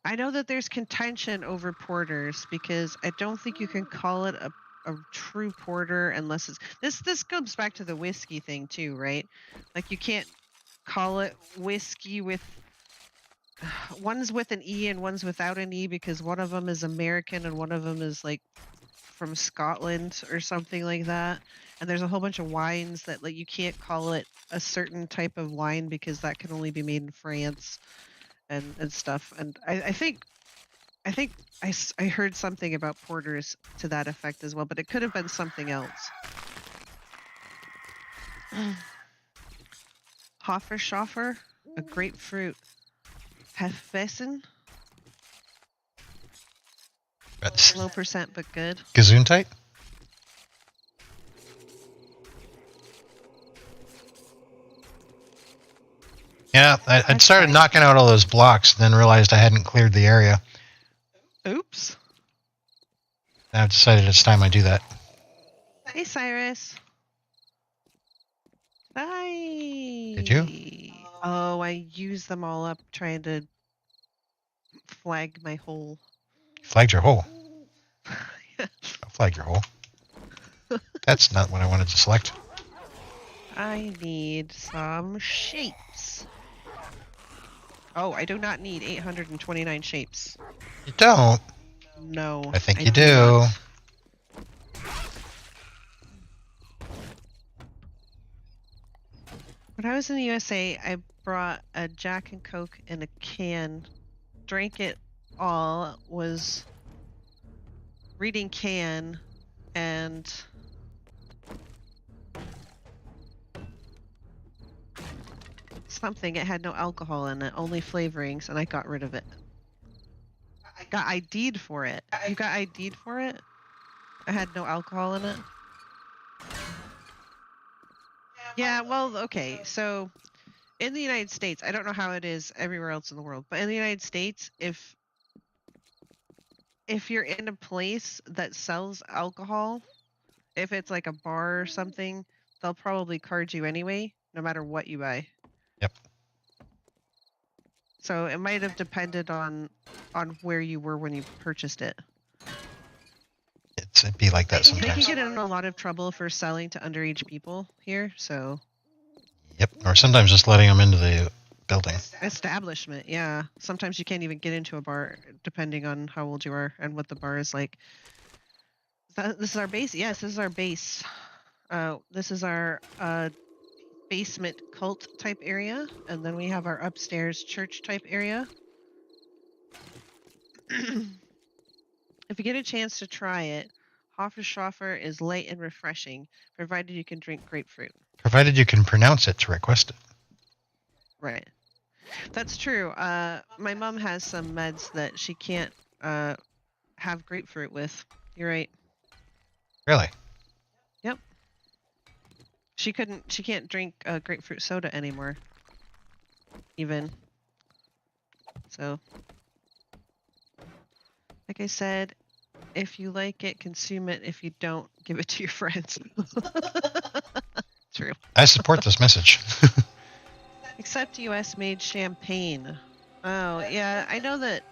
I know that there's contention over porters because I don't think you can call it a true porter unless it's this comes back to the whiskey thing too, right? Like you can't call it whiskey with one's with an E and one's without an E because one of them is American and one of them is like from Scotland or something like that. And there's a whole bunch of wines that like you can't call it a certain type of wine because that can only be made in France and stuff. And I think I heard something about porters to that effect as well, but it could have been something else. Hofferschoffer, a grapefruit Hefessen. That's Low percent, but good. Gesundheit? Yeah, I'd started knocking out all those blocks, and then realized I hadn't cleared the area. Oops. Now I've decided it's time I do that. Hey, Cyrus. Bye. Did you? Oh, I used them all up trying to flag my hole. You flagged your hole. I'll flag your hole. That's not what I wanted to select. I need some shapes. Oh, I do not need 829 shapes. You don't. No. I think you do. not. When I was in the USA, I brought a Jack and Coke in a can, drank it all, was reading can, and something. It had no alcohol in it, only flavorings, and I got rid of it. Got ID'd for it. You got ID'd for it? I had no alcohol in it. Yeah, well, okay. So in the United States, I don't know how it is everywhere else in the world, but in the United States, if you're in a place that sells alcohol, if it's like a bar or something, they'll probably card you anyway, no matter what you buy. Yep. So it might have depended on where you were when you purchased it. It'd be like that They can sometimes. get in a lot of trouble for selling to underage people here, so... Yep. Or sometimes just letting them into the building. Establishment, yeah. Sometimes you can't even get into a bar, depending on how old you are and what the bar is like. This is our base? Yes, this is our base. This is our basement cult type area, and then we have our upstairs church type area. If you get a chance to try it, Hofferschaffer is light and refreshing, provided you can drink grapefruit. Provided you can pronounce it to request it. Right. That's true. My mom has some meds that she can't have grapefruit with. You're right. Really? Yep. She can't drink grapefruit soda anymore. Even. So, like I said, if you like it, consume it. If you don't, give it to your friends. True. I support this message. Except US made champagne. Oh, yeah, I know that.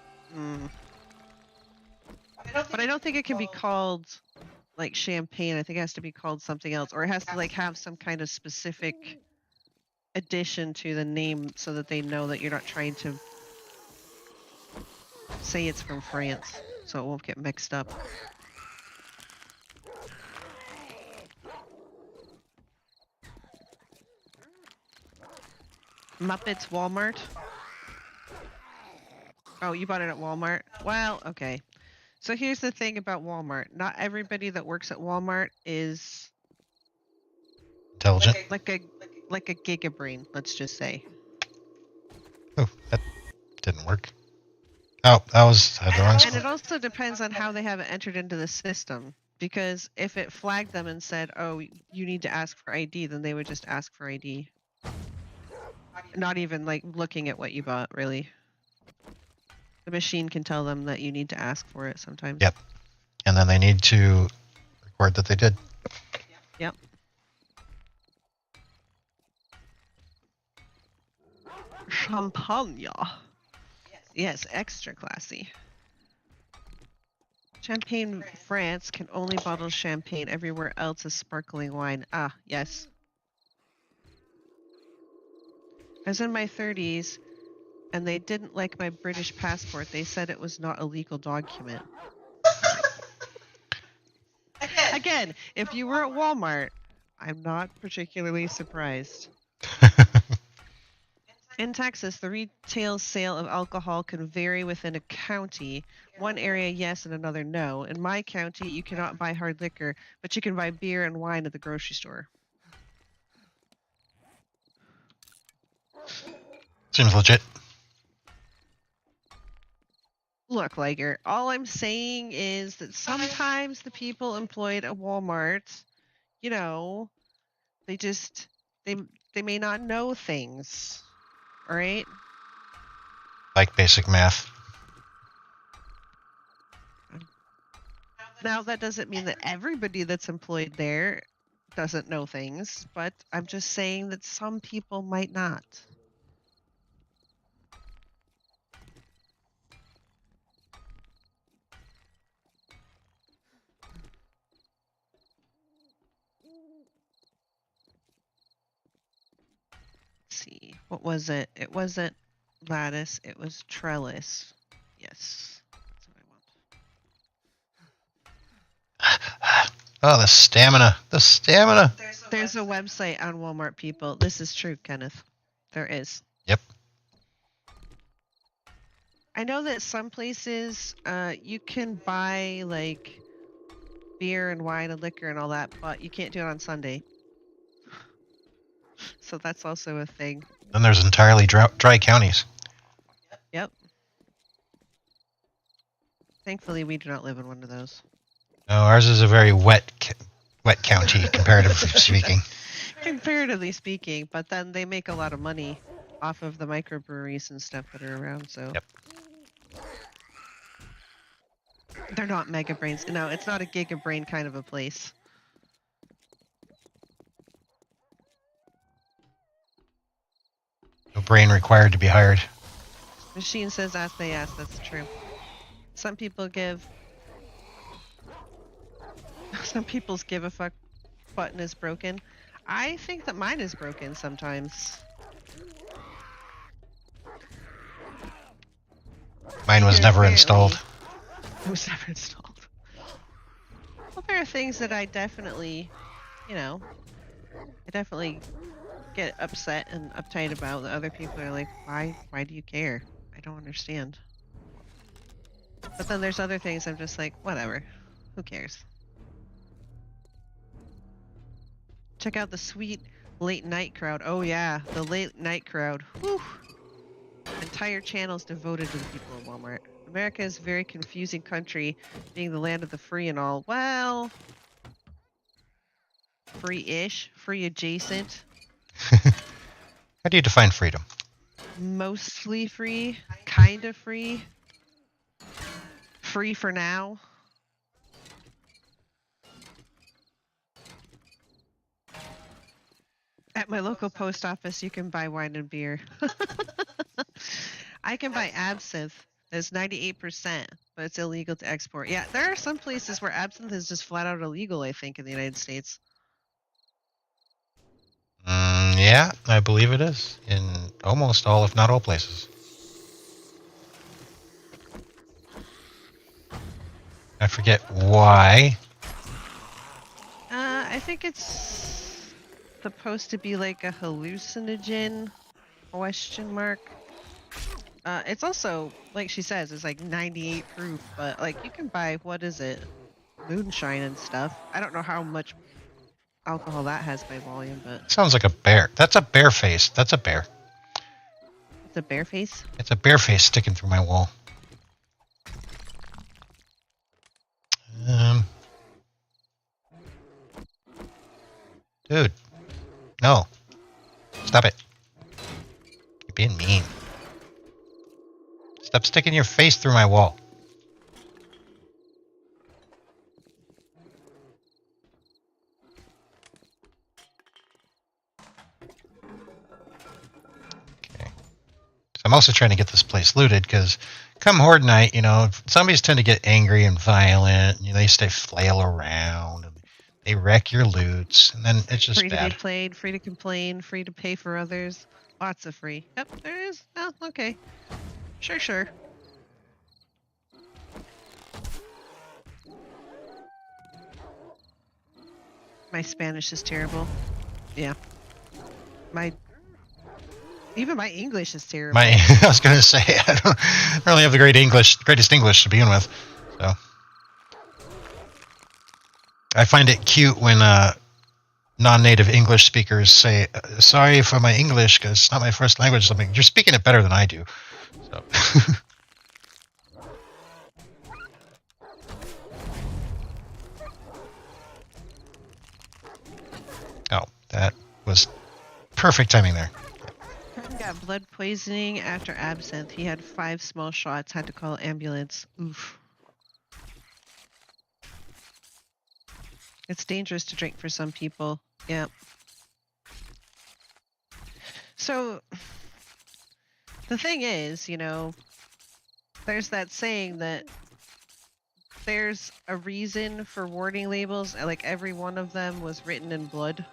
But I don't think it can be called like champagne. I think it has to be called something else, or it has to like have some kind of specific addition to the name so that they know that you're not trying to say it's from France, so it won't get mixed up. Muppets Walmart. Oh, you bought it at Walmart? Well, okay. So here's the thing about Walmart. Not everybody that works at Walmart is Intelligent. like a gigabrain, let's just say. Oh, that didn't work. Oh, I had the wrong And spot. it also depends on how they have it entered into the system. Because if it flagged them and said, oh, you need to ask for ID, then they would just ask for ID. Not even like looking at what you bought, really. The machine can tell them that you need to ask for it sometimes. Yep. And then they need to record that they did. Yep. Champagne. Yes, extra classy. Champagne France can only bottle champagne. Everywhere else is sparkling wine. Ah, yes. I was in my 30s, and they didn't like my British passport. They said it was not a legal document. Again, if you were at Walmart, I'm not particularly surprised. In Texas, the retail sale of alcohol can vary within a county. One area, yes, and another, no. In my county, you cannot buy hard liquor, but you can buy beer and wine at the grocery store. Seems legit. Look, Liger, all I'm saying is that sometimes the people employed at Walmart, you know, they may not know things. All right? Like basic math. Now, that doesn't mean that everybody that's employed there doesn't know things, but I'm just saying that some people might not. Let's see, what was it? It wasn't lattice, it was trellis. Yes, that's what I want. Oh, the stamina. The stamina. There's a website on Walmart, people. This is true, Kenneth. There is. Yep. I know that some places you can buy like beer and wine and liquor and all that, but you can't do it on Sunday. So that's also a thing. Then there's entirely dry counties. Yep. Thankfully, we do not live in one of those. No, ours is a very wet county, comparatively speaking. Comparatively speaking, but then they make a lot of money off of the microbreweries and stuff that are around, so. Yep. They're not mega brains. No, it's not a giga brain kind of a place. No brain required to be hired. Machine says as they ask, that's true. Some people give a fuck button is broken. I think that mine is broken sometimes. Mine was never installed. It was never installed. Well, there are things that I definitely, I definitely get upset and uptight about that other people are like, why do you care? I don't understand. But then there's other things I'm just like, whatever. Who cares? Check out the sweet late night crowd. Oh yeah, the late night crowd. Whew. Entire channels devoted to the people of Walmart. America is a very confusing country, being the land of the free and all. Well, free-ish, free adjacent. How do you define freedom? Mostly free, kind of free. Free for now. At my local post office, you can buy wine and beer. I can buy absinthe. It's 98%, but it's illegal to export. Yeah, there are some places where absinthe is just flat out illegal, I think, in the United States. Yeah, I believe it is. In almost all, if not all places. I forget why. I think it's supposed to be like a hallucinogen, question mark. It's also, like she says, it's like 98 proof, but like you can buy, what is it? Moonshine and stuff. I don't know how much alcohol that has by volume, but... Sounds like a bear. That's a bear face. That's a bear. It's a bear face? It's a bear face sticking through my wall. Dude. No. Stop it. You're being mean. Stop sticking your face through my wall. Okay. So I'm also trying to get this place looted because come Horde Night, zombies tend to get angry and violent. They flail around. And they wreck your loots. And then it's just free bad. Free to be played, free to complain, free to pay for others. Lots of free. Yep, there is. Oh, okay. Sure. My Spanish is terrible. Yeah. Even my English is terrible. I was going to say, I don't really have the greatest English to begin with. So I find it cute when non-native English speakers say, sorry for my English because it's not my first language. Something you're speaking it better than I do. So. Oh, that was perfect timing there. He got blood poisoning after absinthe. He had 5 small shots, had to call ambulance. Oof. It's dangerous to drink for some people. Yeah. So the thing is, you know, there's that saying that there's a reason for warning labels. Like every one of them was written in blood.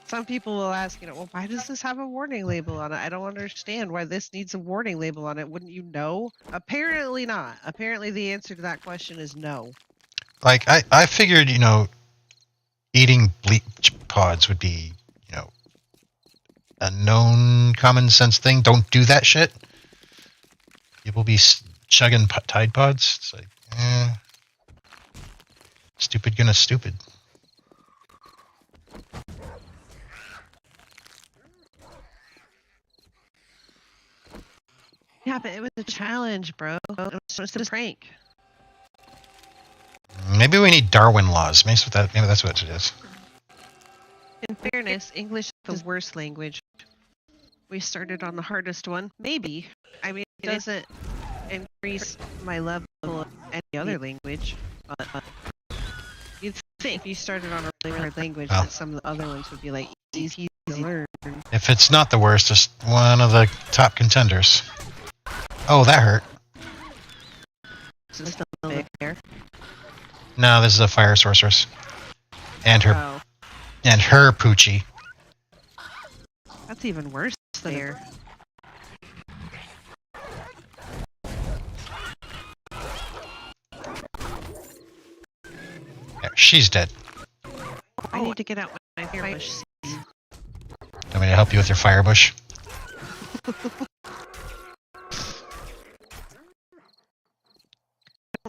Some people will ask, you know, well, why does this have a warning label on it? I don't understand why this needs a warning label on it. Wouldn't you know? Apparently not. Apparently the answer to that question is no. Like, I figured, you know, eating bleach pods would be, you know, a known common sense thing. Don't do that shit. People be chugging Tide Pods. It's like, stupid gonna stupid. Yeah, but it was a challenge, bro. It was just a prank. Maybe we need Darwin laws. Maybe that's what it is. In fairness, English is the worst language. We started on the hardest one. Maybe. I mean, it doesn't increase my level of any other language. But you'd think if you started on a really hard language, that some of the other ones would be like easy to learn. If it's not the worst, just one of the top contenders. Oh, that hurt. Is it still big there? No, this is a fire sorceress. And her Poochie. That's even worse there. Yeah, she's dead. I need to get out my fire bush. Want me to help you with your fire bush?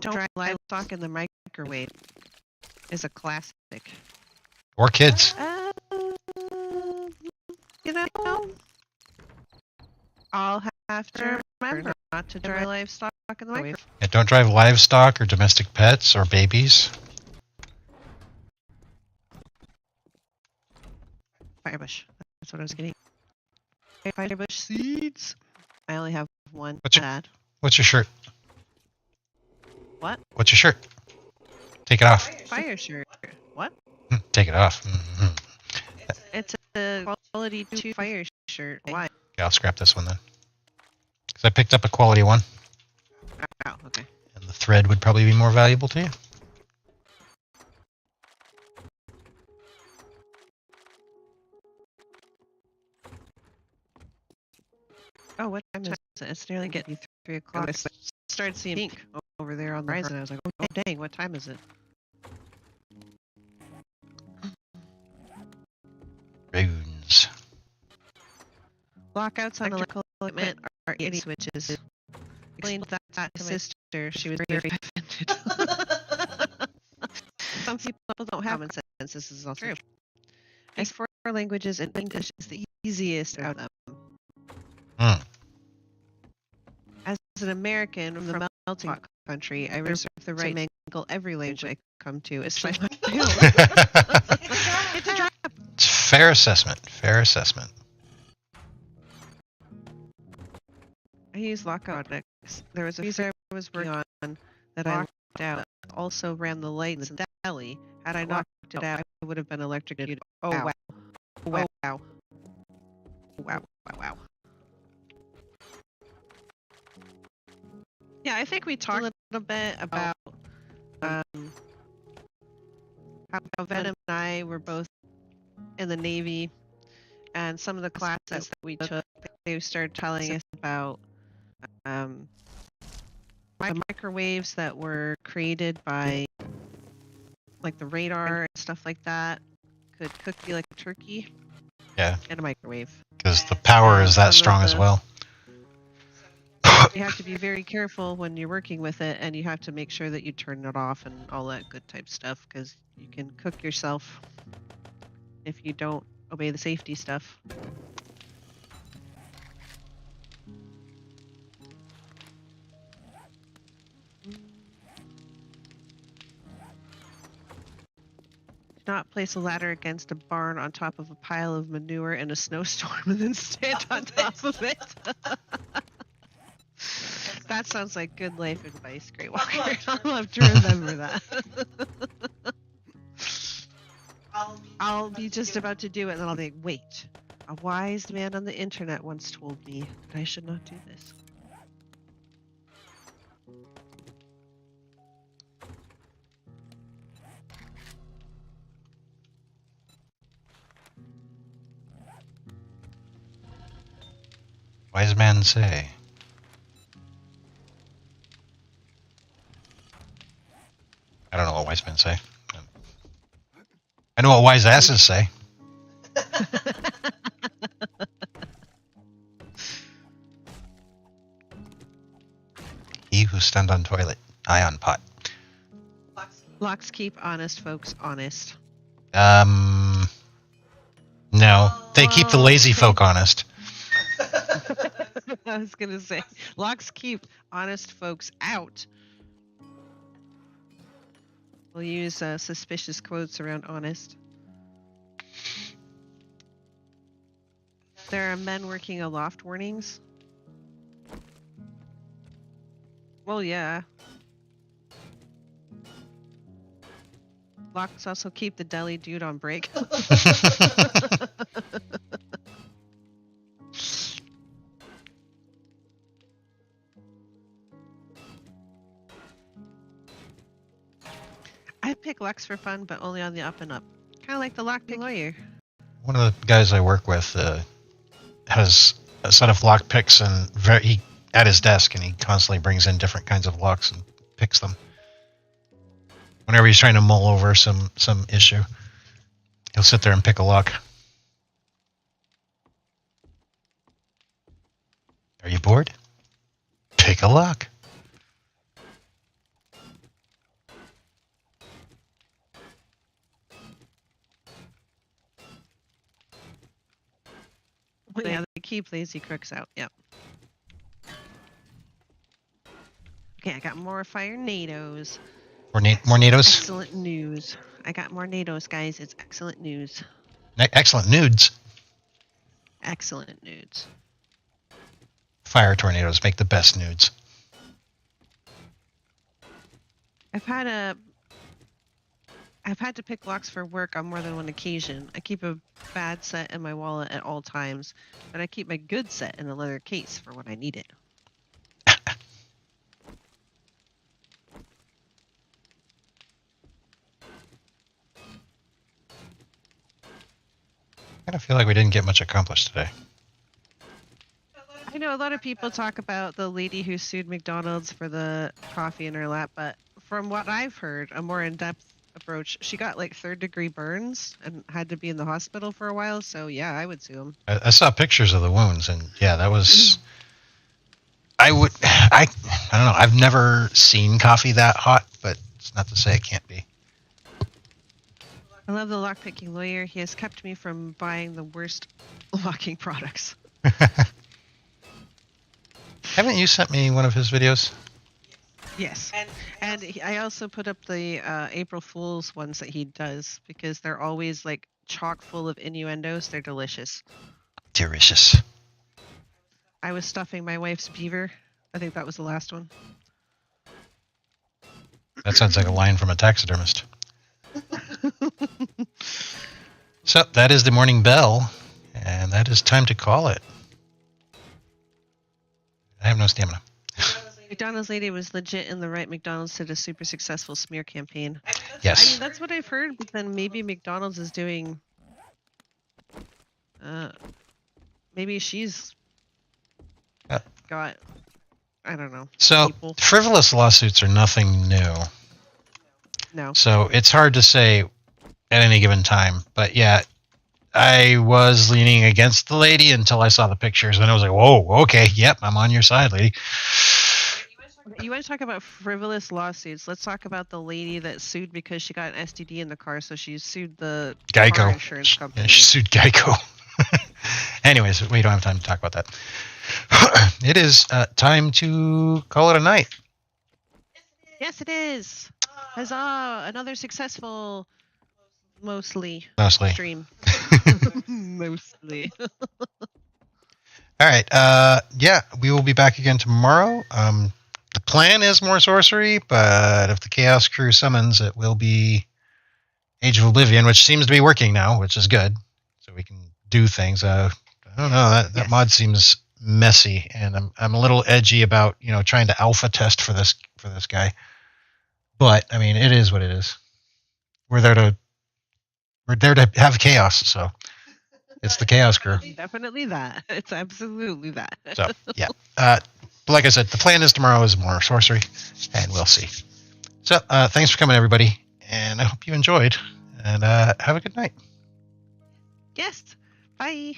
Don't dry livestock in the microwave is a classic. Or kids. You know, I'll have to remember not to dry livestock in the microwave. Yeah, don't drive livestock or domestic pets or babies. Firebush. That's what I was getting. Firebush seeds. I only have one. What's your shirt? What? What's your shirt? Take it off. Fire shirt. What? Take it off. Mm-hmm. It's a quality 2 fire shirt. Why? Yeah, I'll scrap this one then. Because I picked up a quality 1. Oh, okay. And the thread would probably be more valuable to you. Oh, what time is it? It's nearly getting 3 o'clock. I started seeing pink over there on the horizon. I was like, oh dang, what time is it? Runes. Lockouts on electrical equipment are idiot switches. Explained that to my sister. She was very offended. Some people don't have common sense. This is all true. As for languages, and English is the easiest out of them. As an American from a melting pot country, I reserve the right to mangle every language I come to, especially my own. It's a trap. It's fair assessment. Fair assessment. I use lockout projects. There was a freezer I was working on that I locked out. Also ran the lights in the deli. Had I knocked it out, I would have been electrocuted. Oh wow! Oh wow! Wow! Wow! Wow! Wow! Yeah, I think we talked a little bit about how Venom and I were both in the Navy, and some of the classes that we took, they started telling us about the microwaves that were created by, like, the radar and stuff like that, could cook you like a turkey. Yeah. In a microwave. Because the power is that strong as well. You have to be very careful when you're working with it, and you have to make sure that you turn it off and all that good type stuff, because you can cook yourself if you don't obey the safety stuff. Do not place a ladder against a barn on top of a pile of manure in a snowstorm and then stand on top of it. That sounds like good life advice, Grey Walker. I'll have to remember that. I'll be just about to do it, and then I'll be like, wait. A wise man on the internet once told me that I should not do this. Wise man say. I don't know what wise men say. I know what wise asses say. He who stand on toilet, eye on pot. Locks keep honest folks honest. No, they keep the lazy folk honest. I was gonna say, locks keep honest folks out. We'll use suspicious quotes around honest. There are men working aloft warnings. Well, yeah. Locks also keep the deli dude on break. I pick Lux for fun, but only on the up and up. Kind of like the lockpick lawyer. One of the guys I work with has a set of lock picks and at his desk, and he constantly brings in different kinds of locks and picks them. Whenever he's trying to mull over some issue, he'll sit there and pick a lock. Are you bored? Pick a lock. Yeah, they keep lazy crooks out. Yep. Okay, I got more fire NATOs. More NATOs? Excellent news. I got more NATOs, guys. It's excellent news. Excellent nudes. Excellent nudes. Fire tornadoes make the best nudes. I've had to pick locks for work on more than one occasion. I keep a bad set in my wallet at all times, but I keep my good set in a leather case for when I need it. I kind of feel like we didn't get much accomplished today. I know a lot of people talk about the lady who sued McDonald's for the coffee in her lap, but from what I've heard, a more in-depth approach, she got like 3rd-degree burns and had to be in the hospital for a while. So yeah, I would sue him. I saw pictures of the wounds, and yeah, that was. I don't know. I've never seen coffee that hot, but it's not to say it can't be. I love the lockpicking lawyer. He has kept me from buying the worst locking products. Haven't you sent me one of his videos? Yes. And I also put up the April Fool's ones that he does because they're always like chock full of innuendos. They're delicious. Delicious. I was stuffing my wife's beaver. I think that was the last one. That sounds like a line from a taxidermist. So that is the morning bell, and that is time to call it. I have no stamina. McDonald's lady was legit in the right. McDonald's did a super successful smear campaign. Yes. I mean, that's what I've heard, but then maybe McDonald's is doing... maybe she's got... I don't know. So, people. Frivolous lawsuits are nothing new. No. So, it's hard to say at any given time. But yeah, I was leaning against the lady until I saw the pictures, and I was like, whoa, okay, yep, I'm on your side, lady. You want to talk about frivolous lawsuits? Let's talk about the lady that sued because she got an STD in the car, so she sued the car Geico. insurance company. Yeah, she sued Geico. Anyways, we don't have time to talk about that. It is time to call it a night. Yes, it is. Huzzah! Another successful, mostly stream. Mostly. All right. Yeah, we will be back again tomorrow. plan is more sorcery, but if the Chaos Crew summons, it will be Age of Oblivion, which seems to be working now, which is good. So we can do things. I don't know. That Yes. mod seems messy, and I'm a little edgy about trying to alpha test for this guy. But I mean, it is what it is. We're there to have chaos, so it's the Chaos Crew. Definitely that. It's absolutely that. So yeah, but like I said, the plan is tomorrow is more sorcery, and we'll see. So thanks for coming, everybody, and I hope you enjoyed. And have a good night. Yes. Bye.